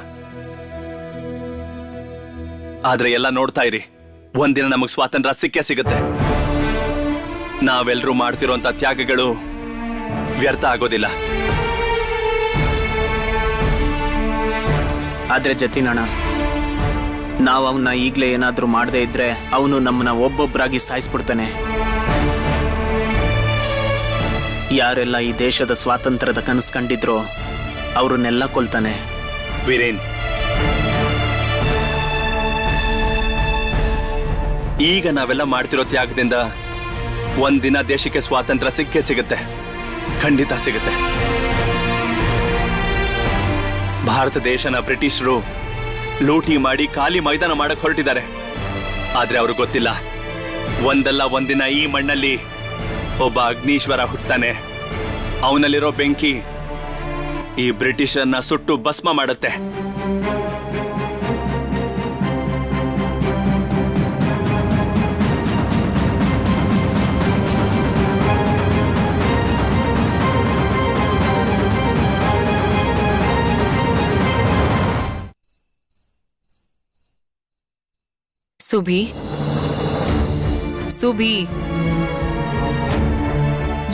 Speaker 8: ಆದ್ರೆ ಎಲ್ಲ ನೋಡ್ತಾ ಇರಿ, ಒಂದಿನ ನಮಗ್ ಸ್ವಾತಂತ್ರ್ಯ ಸಿಕ್ಕೇ ಸಿಗುತ್ತೆ. ನಾವೆಲ್ಲರೂ ಮಾಡ್ತಿರೋಂಥ ತ್ಯಾಗಗಳು ವ್ಯರ್ಥ ಆಗೋದಿಲ್ಲ.
Speaker 7: ಆದ್ರೆ ಜತಿನಣ್ಣ, ನಾವು ಅವನ್ನ ಈಗಲೇ ಏನಾದ್ರೂ ಮಾಡದೇ ಇದ್ರೆ ಅವನು ನಮ್ಮನ್ನ ಒಬ್ಬೊಬ್ಬರಾಗಿ ಸಾಯಿಸ್ಬಿಡ್ತಾನೆ. ಯಾರೆಲ್ಲ ಈ ದೇಶದ ಸ್ವಾತಂತ್ರ್ಯದ ಕನಸು ಕಂಡಿದ್ರೋ ಅವ್ರನ್ನೆಲ್ಲ ಕೊಲ್ತಾನೆ.
Speaker 8: ವೀರೇನ್, ಈಗ ನಾವೆಲ್ಲ ಮಾಡ್ತಿರೋ ತ್ಯಾಗದಿಂದ ಒಂದಿನ ದೇಶಕ್ಕೆ ಸ್ವಾತಂತ್ರ್ಯ ಸಿಕ್ಕೇ ಸಿಗುತ್ತೆ, ಖಂಡಿತ ಸಿಗುತ್ತೆ. ಭಾರತ ದೇಶನ ಬ್ರಿಟಿಷರು ಲೂಟಿ ಮಾಡಿ ಖಾಲಿ ಮೈದಾನ ಮಾಡಕ್ ಹೊರಟಿದ್ದಾರೆ. ಆದ್ರೆ ಅವ್ರಿಗೆ ಗೊತ್ತಿಲ್ಲ, ಒಂದಲ್ಲ ಒಂದಿನ ಈ ಮಣ್ಣಲ್ಲಿ ಒಬ್ಬ ಅಗ್ನೀಶ್ವರ ಹುಟ್ಟುತ್ತಾನೆ. ಅವನಲ್ಲಿರೋ ಬೆಂಕಿ ಈ ಬ್ರಿಟಿಷರನ್ನ ಸುಟ್ಟು ಭಸ್ಮ ಮಾಡುತ್ತೆ.
Speaker 4: ಸುಭಿ, ಸುಭಿ,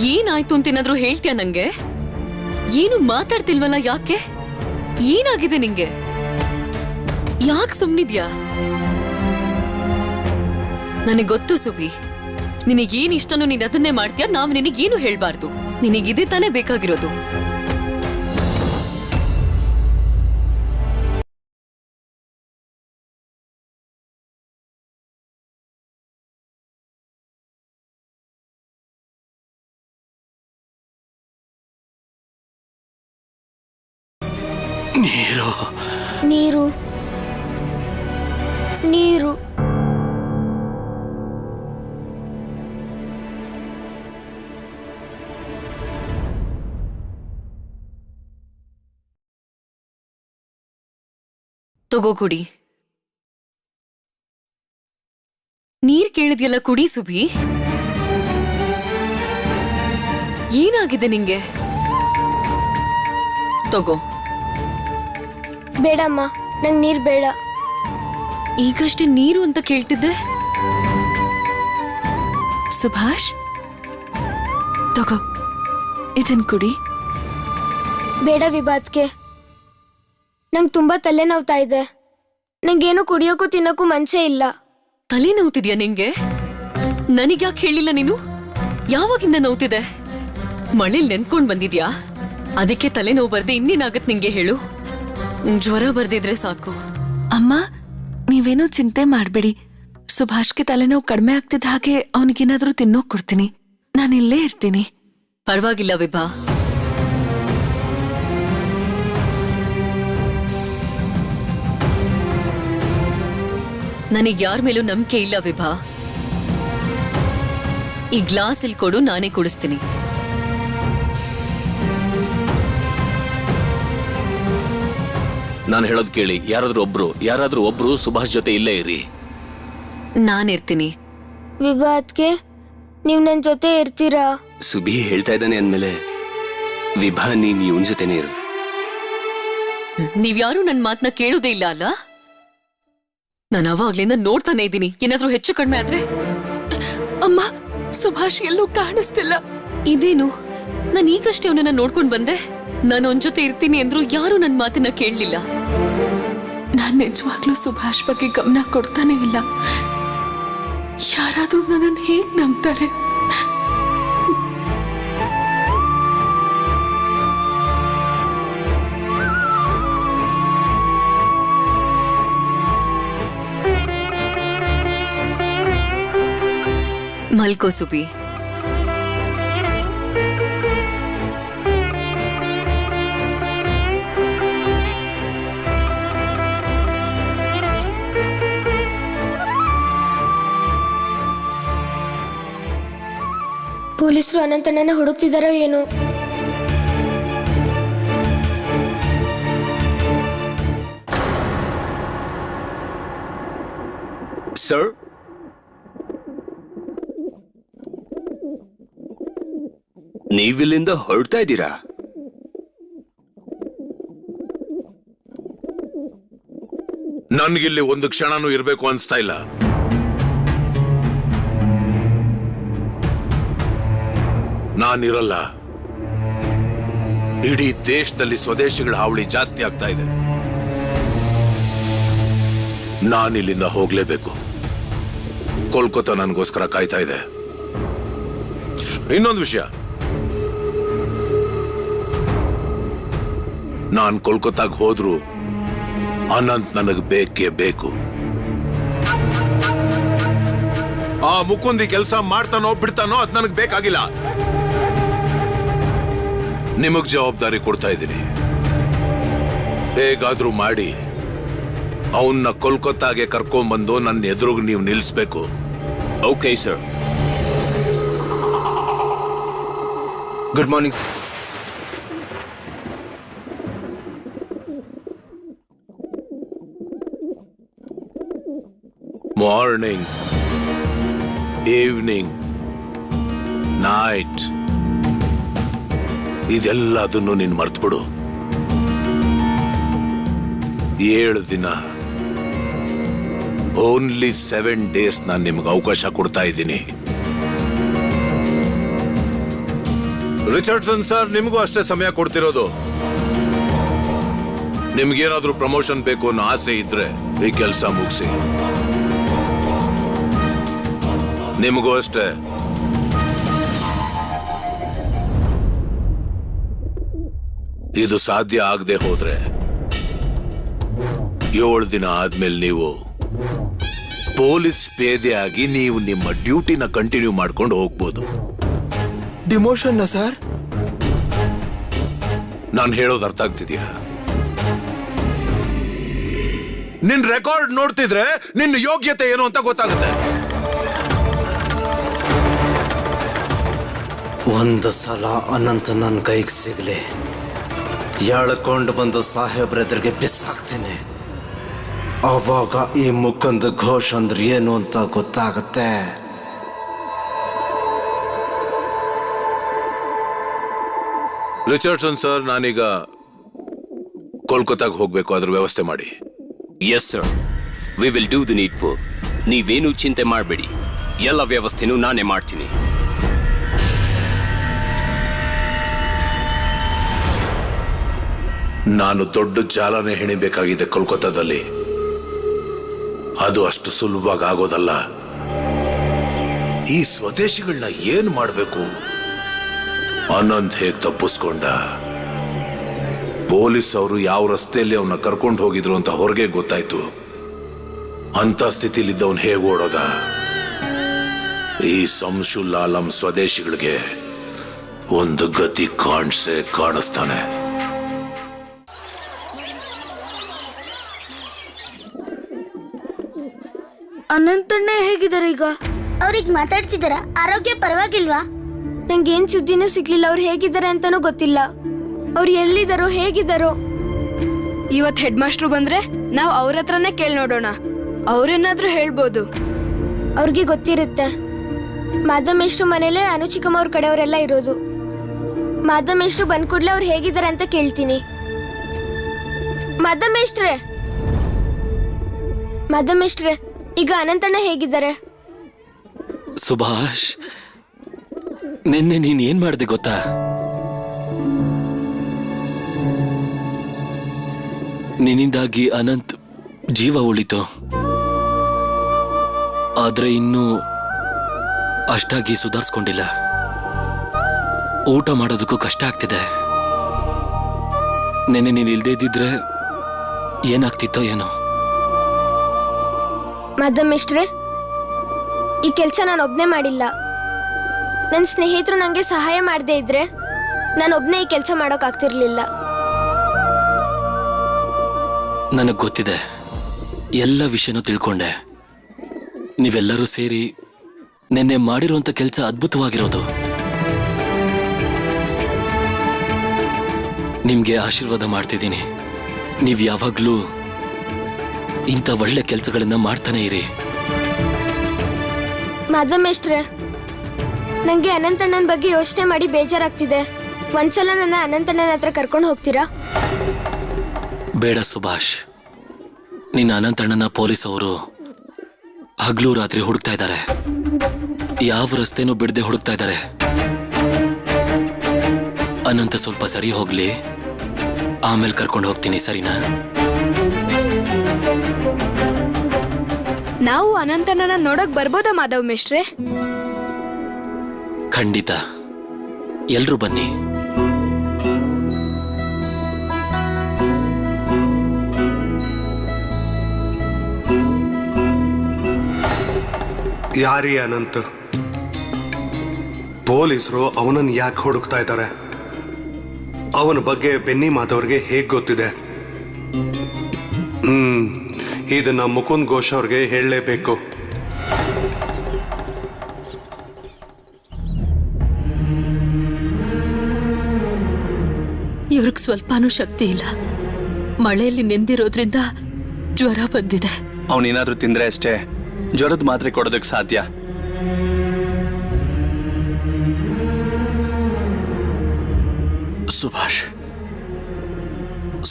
Speaker 4: ಏನಾಯ್ತು ಅಂತೇನಾದ್ರೂ ಹೇಳ್ತೀಯ ನಂಗೆ? ಏನು ಮಾತಾಡ್ತಿಲ್ವಲ್ಲ, ಯಾಕೆ? ಏನಾಗಿದೆ ನಿಂಗೆ? ಯಾಕೆ ಸುಮ್ನಿದ್ಯಾ? ನನಗೆ ಗೊತ್ತು ಸುಭಿ, ನಿನಗೇನ್ ಇಷ್ಟನೋ ನೀನ್ ಅದನ್ನೇ ಮಾಡ್ತೀಯ. ನಾವ್ ನಿನಗೇನು ಹೇಳ್ಬಾರ್ದು. ನಿನಗಿದೇ ತಾನೇ ಬೇಕಾಗಿರೋದು.
Speaker 6: ನೀರು
Speaker 3: ನೀರು ನೀರು
Speaker 4: ತಗೋ ಕುಡಿ. ನೀರ್ ಕೇಳಿದ್ಯಲ್ಲ, ಕುಡಿ ಸುಭಿ. ಏನಾಗಿದೆ ನಿಂಗೆ? ತಗೋ.
Speaker 3: ಬೇಡಮ್ಮ, ನಂಗೆ ನೀರು ಬೇಡ.
Speaker 4: ಈಗಷ್ಟೇ ನೀರು ಅಂತ ಕೇಳ್ತಿದ್ದೆ. ಸುಭಾಷ್, ತಗೋ, ಇದನ್ ಕುಡಿ.
Speaker 3: ಬೇಡ ವಿಭಾತ್ಗೆ, ನಂಗೆ ತುಂಬಾ ತಲೆ ನೋವ್ತಾ ಇದೆ. ನಂಗೇನು ಕುಡಿಯೋಕ್ಕೂ ತಿನ್ನೋಕ್ಕೂ ಮನ್ಸೇ ಇಲ್ಲ.
Speaker 4: ತಲೆ ನೋವ್ತಿದ್ಯಾ ನಿಂಗೆ? ನನಗ್ಯಾಕೆ ಹೇಳಿಲ್ಲ ನೀನು? ಯಾವಾಗಿಂದ ನೋವ್ತಿದೆ? ಮಳೇಲಿ ನೆನ್ಕೊಂಡ್ ಬಂದಿದ್ಯಾ? ಅದಕ್ಕೆ ತಲೆ ನೋವು ಬರ್ದೆ ಇನ್ನೇನಾಗತ್ ನಿಂಗೆ ಹೇಳು? ಜ್ವರ ಬರ್ದಿದ್ರೆ ಸಾಕು.
Speaker 5: ಅಮ್ಮ, ನೀವೇನೂ ಚಿಂತೆ ಮಾಡಬೇಡಿ. ಸುಭಾಷ್ಗೆ ತಲೆನೋವು ಕಡಿಮೆ ಆಗ್ತಿದ್ದ ಹಾಗೆ ಅವನಿಗೇನಾದ್ರೂ ತಿನ್ನೋಕ್ ಕೊಡ್ತೀನಿ. ನಾನಿಲ್ಲೇ ಇರ್ತೀನಿ.
Speaker 4: ಪರವಾಗಿಲ್ಲ ವಿಭಾ. ನನಗ್ ಯಾರ ಮೇಲೂ ನಂಬಿಕೆ ಇಲ್ಲ ವಿಭಾ. ಈ ಗ್ಲಾಸ್ ಇಲ್ಲಿ ಕೊಡು, ನಾನೇ ಕುಡಿಸ್ತೀನಿ.
Speaker 11: ನಾನು ಹೇಳೋದ್ ಕೇಳಿ, ಯಾರಾದ್ರೂ ಒಬ್ರು ಸುಭಾಷ್ ಜೊತೆ ಇಲ್ಲೇ ಇರಿ.
Speaker 4: ನಾನಿರ್ತೀನಿ.
Speaker 3: ವಿಭಾತ್ಗೆ, ನೀವು ನನ್ನ ಜೊತೆ ಇರ್ತೀರಾ?
Speaker 11: ಸುಬಿ ಹೇಳ್ತಾ ಇದ್ದಾನೆ ಅಂದ್ಮೇಲೆ ವಿಭಾ, ನೀನ್ ಇವನ್ ಜೊತೆನೇ ಇರು.
Speaker 4: ನೀವ್ಯಾರೂ ನನ್ ಮಾತನ್ನ ಕೇಳೋದೇ ಇಲ್ಲ ಅಲ್ಲ? ನಾನು ಅವಾಗ್ಲಿಂದ ನೋಡ್ತಾನೆ ಇದ್ದೀನಿ. ಏನಾದ್ರೂ ಹೆಚ್ಚು ಕಡಿಮೆ ಆದ್ರೆ?
Speaker 5: ಅಮ್ಮ, ಸುಭಾಷ್ ಎಲ್ಲೂ ಕಾಣಿಸ್ತಿಲ್ಲ.
Speaker 4: ಇದೇನು? ನಾನು ಈಗಷ್ಟೇ ಅವನನ್ನ ನೋಡ್ಕೊಂಡ್ ಬಂದೆ. ನಾನು ಅವನ ಜೊತೆ ಇರ್ತೀನಿ ಅಂದ್ರು ಯಾರು ನನ್ ಮಾತನ್ನ ಕೇಳಲಿಲ್ಲ.
Speaker 5: ನಾನ್ ನಿಜವಾಗ್ಲೂ ಸುಭಾಷ್ ಬಗ್ಗೆ ಗಮನ ಕೊಡ್ತಾನೆ ಇಲ್ಲ. ಯಾರಾದ್ರೂ ನನ್ನನ್ನು ಹೇಗ್ ನಂಬ್ತಾರೆ?
Speaker 4: ಮಲ್ಕೋ ಸುಬಿ.
Speaker 3: ಪೊಲೀಸರು ಅನಂತಣ್ಣನ ಹುಡುಕ್ತಿದಾರೋ ಏನೋ?
Speaker 11: ಸರ್, ನೀವಿಲ್ಲಿಂದ ಹೊರಡ್ತಾ ಇದ್ದೀರಾ?
Speaker 10: ನನ್ಗಿಲ್ಲಿ ಒಂದು ಕ್ಷಣನೂ ಇರ್ಬೇಕು ಅನ್ಸ್ತಾ ಇಲ್ಲ. ನಾನಿರಲ್ಲ. ಇಡೀ ದೇಶದಲ್ಲಿ ಸ್ವದೇಶಿಗಳ ಹಾವಳಿ ಜಾಸ್ತಿ ಆಗ್ತಾ ಇದೆ. ನಾನಿಲ್ಲಿಂದ ಹೋಗ್ಲೇಬೇಕು. ಕೋಲ್ಕತ್ತಾ ನನಗೋಸ್ಕರ ಕಾಯ್ತಾ ಇದೆ. ಇನ್ನೊಂದು ವಿಷಯ, ನಾನ್ ಕೋಲ್ಕತ್ತಾಗ ಹೋದ್ರು ಅನಂತ್ ನನಗ್ ಬೇಕೇ ಬೇಕು. ಆ ಮುಕುಂದಿ ಕೆಲಸ ಮಾಡ್ತಾನೋ ಬಿಡ್ತಾನೋ ಅದ್ ನನಗ್ ಬೇಕಾಗಿಲ್ಲ. ನಿಮಗ್ ಜವಾಬ್ದಾರಿ ಕೊಡ್ತಾ ಇದ್ದೀನಿ. ಹೇಗಾದ್ರೂ ಮಾಡಿ ಅವನ್ನ ಕೋಲ್ಕತ್ತಾಗೆ ಕರ್ಕೊಂಡ್ಬಂದು ನನ್ನ ಎದುರುಗ್ ನೀವು ನಿಲ್ಲಿಸ್ಬೇಕು.
Speaker 11: Okay sir.
Speaker 1: Good morning sir.
Speaker 10: Morning, evening, night ಇದೆಲ್ಲದನ್ನು ನೀನ್ ಮರ್ತ್ಬಿಡು. 7 ದಿನ, ಓನ್ಲಿ 7 ಡೇಸ್ ನಾನು ನಿಮ್ಗೆ ಅವಕಾಶ ಕೊಡ್ತಾ ಇದ್ದೀನಿ. ರಿಚರ್ಡ್ಸನ್ ಸರ್, ನಿಮಗೂ ಅಷ್ಟೇ ಸಮಯ ಕೊಡ್ತಿರೋದು. ನಿಮ್ಗೇನಾದ್ರೂ ಪ್ರಮೋಷನ್ ಬೇಕು ಅನ್ನೋ ಆಸೆ ಇದ್ರೆ ಈ ಕೆಲಸ ಮುಗಿಸಿ. ನಿಮಗೂ ಅಷ್ಟೇ. ಇದು ಸಾಧ್ಯ ಆಗದೆ ಹೋದ್ರೆ 7 ದಿನ ಆದ್ಮೇಲೆ ನೀವು ಪೊಲೀಸ್ ಪೇದೆಯಾಗಿ ನೀವು ನಿಮ್ಮ ಡ್ಯೂಟಿನ ಕಂಟಿನ್ಯೂ ಮಾಡ್ಕೊಂಡು ಹೋಗ್ಬೋದು.
Speaker 1: Demotion sir?
Speaker 10: ನಾನು ಹೇಳೋದು ಅರ್ಥ ಆಗ್ತಿದ್ಯಾ? ನಿನ್ ರೆಕಾರ್ಡ್ ನೋಡ್ತಿದ್ರೆ ನಿನ್ನ ಯೋಗ್ಯತೆ ಏನು ಅಂತ ಗೊತ್ತಾಗುತ್ತೆ.
Speaker 1: ಒಂದು ಸಲ ಅನಂತ ನನ್ನ ಕೈಗೆ ಸಿಗ್ಲಿ, ಎಳ್ಕೊಂಡು ಬಂದು ಸಾಹೇಬ್ರೆದ್ರಿಗೆ ಬಿಸಾಕ್ತೀನಿ. ಅವಾಗ ಈ ಮುಖಂದ ಘೋಷ್ ಅಂದ್ರೆ ಏನು ಅಂತ ಗೊತ್ತಾಗತ್ತೆ.
Speaker 10: ರಿಚರ್ಡ್ಸನ್ ಸರ್, ನಾನೀಗ ಕೋಲ್ಕತ್ತಾಗ ಹೋಗ್ಬೇಕು, ಅದ್ರ ವ್ಯವಸ್ಥೆ ಮಾಡಿ.
Speaker 11: Yes sir, we will do the needful. ನೀವೇನು ಚಿಂತೆ ಮಾಡಬೇಡಿ, ಎಲ್ಲ ವ್ಯವಸ್ಥೆನೂ ನಾನೇ ಮಾಡ್ತೀನಿ.
Speaker 10: ನಾನು ದೊಡ್ಡ ಜಾಲನೆ ಹೆಣಿಬೇಕಾಗಿದೆ ಕೋಲ್ಕತ್ತಾದಲ್ಲಿ. ಅದು ಅಷ್ಟು ಸುಲಭವಾಗಿ ಆಗೋದಲ್ಲ. ಈ ಸ್ವದೇಶಿಗಳನ್ನ ಏನ್ ಮಾಡಬೇಕು? ಅನಂತ್ ಹೇಗ್ ತಪ್ಪಿಸ್ಕೊಂಡ, ಪೊಲೀಸ್ ಅವರು ಯಾವ ರಸ್ತೆಯಲ್ಲಿ ಅವನ್ನ ಕರ್ಕೊಂಡು ಹೋಗಿದ್ರು ಅಂತ ಹೊರಗೆ ಗೊತ್ತಾಯ್ತು. ಅಂತ ಸ್ಥಿತಿಲಿದ್ದವನ್ ಹೇಗ್ ಓಡೋದ? ಈ ಸಂಶುಲ್ ಆಲಂ ಸ್ವದೇಶಿಗಳಿಗೆ ಒಂದು ಗತಿ ಕಾಣಿಸ್ತಾನೆ.
Speaker 3: ಅನಂತಣ್ಣ ಹೇಗಿದ್ದಾರೆ ಈಗ?
Speaker 12: ಅವ್ರಿಗೆ ಮಾತಾಡ್ತಿದಾರ? ಆರೋಗ್ಯ ಪರವಾಗಿಲ್ವಾ?
Speaker 3: ನಂಗೇನ್ ಸುದ್ದಿನೂ ಸಿಗ್ಲಿಲ್ಲ. ಅವ್ರು ಹೇಗಿದ್ದಾರೆ ಅಂತಾನೂ ಗೊತ್ತಿಲ್ಲ. ಅವ್ರು ಎಲ್ಲಿದ್ದಾರೋ, ಹೇಗಿದ್ದಾರೋ?
Speaker 4: ಇವತ್ ಹೆಡ್ ಮಾಸ್ಟ್ರು ಬಂದ್ರೆ ನಾವು ಅವ್ರ ಹತ್ರನೇ ಕೇಳಿ ನೋಡೋಣ. ಅವ್ರೇನಾದ್ರೂ ಹೇಳ್ಬೋದು.
Speaker 3: ಅವ್ರಿಗೆ ಗೊತ್ತಿರುತ್ತೆ. ಮಾಧಮೇಶ್ರು ಮನೇಲೆ ಅನುಚಿಕಮ್ಮ ಅವ್ರ ಕಡೆಯವರೆಲ್ಲ ಇರೋದು. ಮಾಧಮೇಶ್ರು ಬಂದ್ ಕೂಡ್ಲೆ ಅವ್ರು ಹೇಗಿದ್ದಾರೆ ಅಂತ ಕೇಳ್ತೀನಿ. ಮಾಧಮೇಶ್ಟ್ರೆ, ಮಾಧಮೇಶ್ಟ್ರೆ, ಈಗ ಅನಂತಣ್ಣ ಹೇಗಿದ್ದಾರೆ?
Speaker 11: ಸುಭಾಷ್, ನಿನ್ನೆ ನೀನ್ ಏನ್ ಮಾಡಿದೆ ಗೊತ್ತಾ? ನಿನ್ನಿಂದಾಗಿ ಅನಂತ್ ಜೀವ ಉಳಿತು. ಆದ್ರೆ ಇನ್ನೂ ಅಷ್ಟಾಗಿ ಸುಧಾರಿಸ್ಕೊಂಡಿಲ್ಲ. ಊಟ ಮಾಡೋದಕ್ಕೂ ಕಷ್ಟ ಆಗ್ತಿದೆ. ನೆನ್ನೆ ನೀನ್ ಇಲ್ದೇ ಇದ್ದಿದ್ರೆ ಏನಾಗ್ತಿತ್ತೋ ಏನೋ.
Speaker 3: ಮಾಧಮೇಶ್ಟ್ರೆ, ಈ ಕೆಲಸ ನಾನು ಒಬ್ನೇ ಮಾಡಿಲ್ಲ. ನನ್ನ ಸ್ನೇಹಿತರು ನಂಗೆ ಸಹಾಯ ಮಾಡದೇ ಇದ್ರೆ ನಾನೊಬ್ನೇ ಈ ಕೆಲಸ ಮಾಡೋಕ್ಕಾಗ್ತಿರ್ಲಿಲ್ಲ.
Speaker 11: ನನಗ್ ಗೊತ್ತಿದೆ, ಎಲ್ಲ ವಿಷಯನೂ ತಿಳ್ಕೊಂಡೆ. ನೀವೆಲ್ಲರೂ ಸೇರಿ ನಿನ್ನೆ ಮಾಡಿರುವಂತ ಕೆಲಸ ಅದ್ಭುತವಾಗಿರೋದು. ನಿಮ್ಗೆ ಆಶೀರ್ವಾದ ಮಾಡ್ತಿದ್ದೀನಿ. ನೀವ್ ಯಾವಾಗ್ಲೂ ಇಂಥ ಒಳ್ಳೆ ಕೆಲಸಗಳನ್ನ ಮಾಡ್ತಾನೆ ಇರಿ.
Speaker 3: ಮಾಧಮೇಶ್ಟ್ರೆ, ನಂಗೆ ಅನಂತಣ್ಣನ ಬಗ್ಗೆ ಯೋಚನೆ ಮಾಡಿ ಬೇಜಾರಾಗ್ತಿದೆ. ಒಂದ್ಸಲ ನನ್ನ ಅನಂತಣ್ಣನ ಹತ್ರ ಕರ್ಕೊಂಡು ಹೋಗ್ತೀರಾ?
Speaker 11: ಬೇಡ ಸುಭಾಷ್, ನಿನ್ನ ಅನಂತಣ್ಣನ ಪೊಲೀಸ್ ಅವರು ಹಗ್ಲು ರಾತ್ರಿ ಹುಡುಕ್ತಾ ಇದ್ದಾರೆ. ಯಾವ ರಸ್ತೆನೂ ಬಿಡದೆ ಹುಡುಕ್ತಾ ಇದ್ದಾರೆ. ಅನಂತ ಸ್ವಲ್ಪ ಸರಿ ಹೋಗ್ಲಿ, ಆಮೇಲೆ ಕರ್ಕೊಂಡು ಹೋಗ್ತೀನಿ, ಸರಿನಾ?
Speaker 4: ನಾವು ಅನಂತಣ್ಣನ ನೋಡಕ್ ಬರ್ಬೋದಾ ಮಾಧವ್ ಮೇಷ್ಟ್ರೆ?
Speaker 11: ಖಂಡಿತ, ಎಲ್ರೂ ಬನ್ನಿ.
Speaker 13: ಯಾರೀ ಅನಂತ್? ಪೊಲೀಸರು ಅವನನ್ನು ಯಾಕೆ ಹುಡುಕ್ತಾ ಇದ್ದಾರೆ? ಅವನ ಬಗ್ಗೆ ಬೆನ್ನಿ ಮಾಧವ್ರಿಗೆ ಹೇಗೆ ಗೊತ್ತಿದೆ? ಇದನ್ನ ಮುಕುಂದ್ ಘೋಷ್ ಅವ್ರಿಗೆ ಹೇಳಲೇಬೇಕು.
Speaker 5: ಇವ್ರಿಗೆ ಸ್ವಲ್ಪನೂ ಶಕ್ತಿ ಇಲ್ಲ. ಮಳೆಯಲ್ಲಿ ನೆಂದಿರೋದ್ರಿಂದ ಜ್ವರ ಬಂದಿದೆ.
Speaker 8: ಅವನೇನಾದ್ರೂ ತಿಂದ್ರೆ ಅಷ್ಟೇ ಜ್ವರದ ಮಾತ್ರೆ ಕೊಡೋದಕ್ಕೆ ಸಾಧ್ಯ.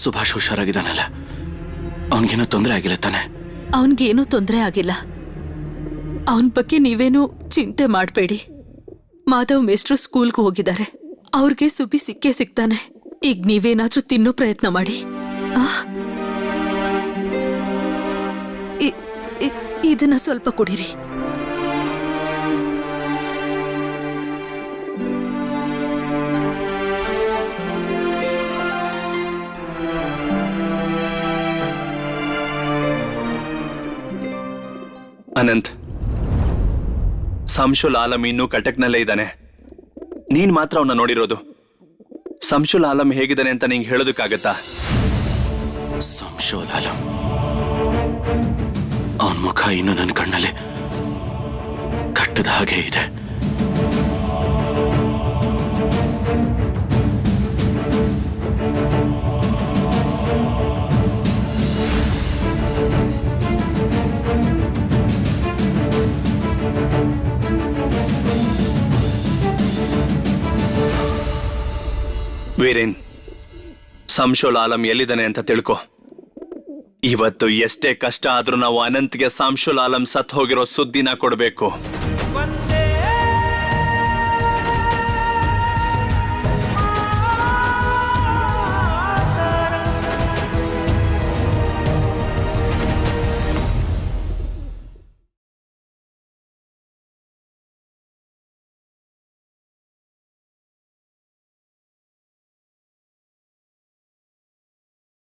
Speaker 6: ಸುಭಾಷ್ ಹುಷಾರಾಗಿದ್ದಾನಲ್ಲ? ಅವನಿಗೇನೋ ತೊಂದರೆ ಆಗಿಲ್ಲ ತಾನೆ?
Speaker 5: ಅವನಿಗೇನೂ ತೊಂದರೆ ಆಗಿಲ್ಲ. ಅವನ ಬಗ್ಗೆ ನೀವೇನು ಚಿಂತೆ ಮಾಡಬೇಡಿ. ಮಾಧವ್ ಮೇಷ್ಟ್ರು ಸ್ಕೂಲ್ಗೆ ಹೋಗಿದ್ದಾರೆ. ಅವ್ರಿಗೆ ಸುಬ್ಬಿ ಸಿಕ್ಕೇ ಸಿಗ್ತಾನೆ. ಈಗ ನೀವೇನಾದ್ರೂ ತಿನ್ನೋ ಪ್ರಯತ್ನ ಮಾಡಿ. ಇದನ್ನ ಸ್ವಲ್ಪ ಕುಡೀರಿ.
Speaker 8: ಅನಂತ್, ಸಂಶುಲ್ ಆಲಂ ಇನ್ನೂ ಕಟಕ್ನಲ್ಲೇ ಇದ್ದಾನೆ. ನೀನ್ ಮಾತ್ರ ಅವನ್ನ ನೋಡಿರೋದು. ಸಂಶುಲ್ ಆಲಂ ಹೇಗಿದ್ದಾನೆ ಅಂತ ನಿಂಗೆ ಹೇಳೋದಕ್ಕಾಗತ್ತಾ?
Speaker 6: ಸಂಶುಲ್ ಆಲಂ ಅವನ ಮುಖ ಇನ್ನು ನನ್ನ ಕಣ್ಣಲ್ಲಿ ಕಟ್ಟದ ಹಾಗೆ ಇದೆ.
Speaker 8: ವೀರೇನ್, ಸಂಶುಲ್ ಆಲಂ ಎಲ್ಲಿದ್ದಾನೆ ಅಂತ ತಿಳ್ಕೊ. ಇವತ್ತು ಎಷ್ಟೇ ಕಷ್ಟ ಆದ್ರೂ ನಾವು ಅನಂತ್ಗೆ ಸಂಶುಲ್ ಆಲಂ ಸತ್ ಹೋಗಿರೋ ಸುದ್ದಿನ ಕೊಡಬೇಕು.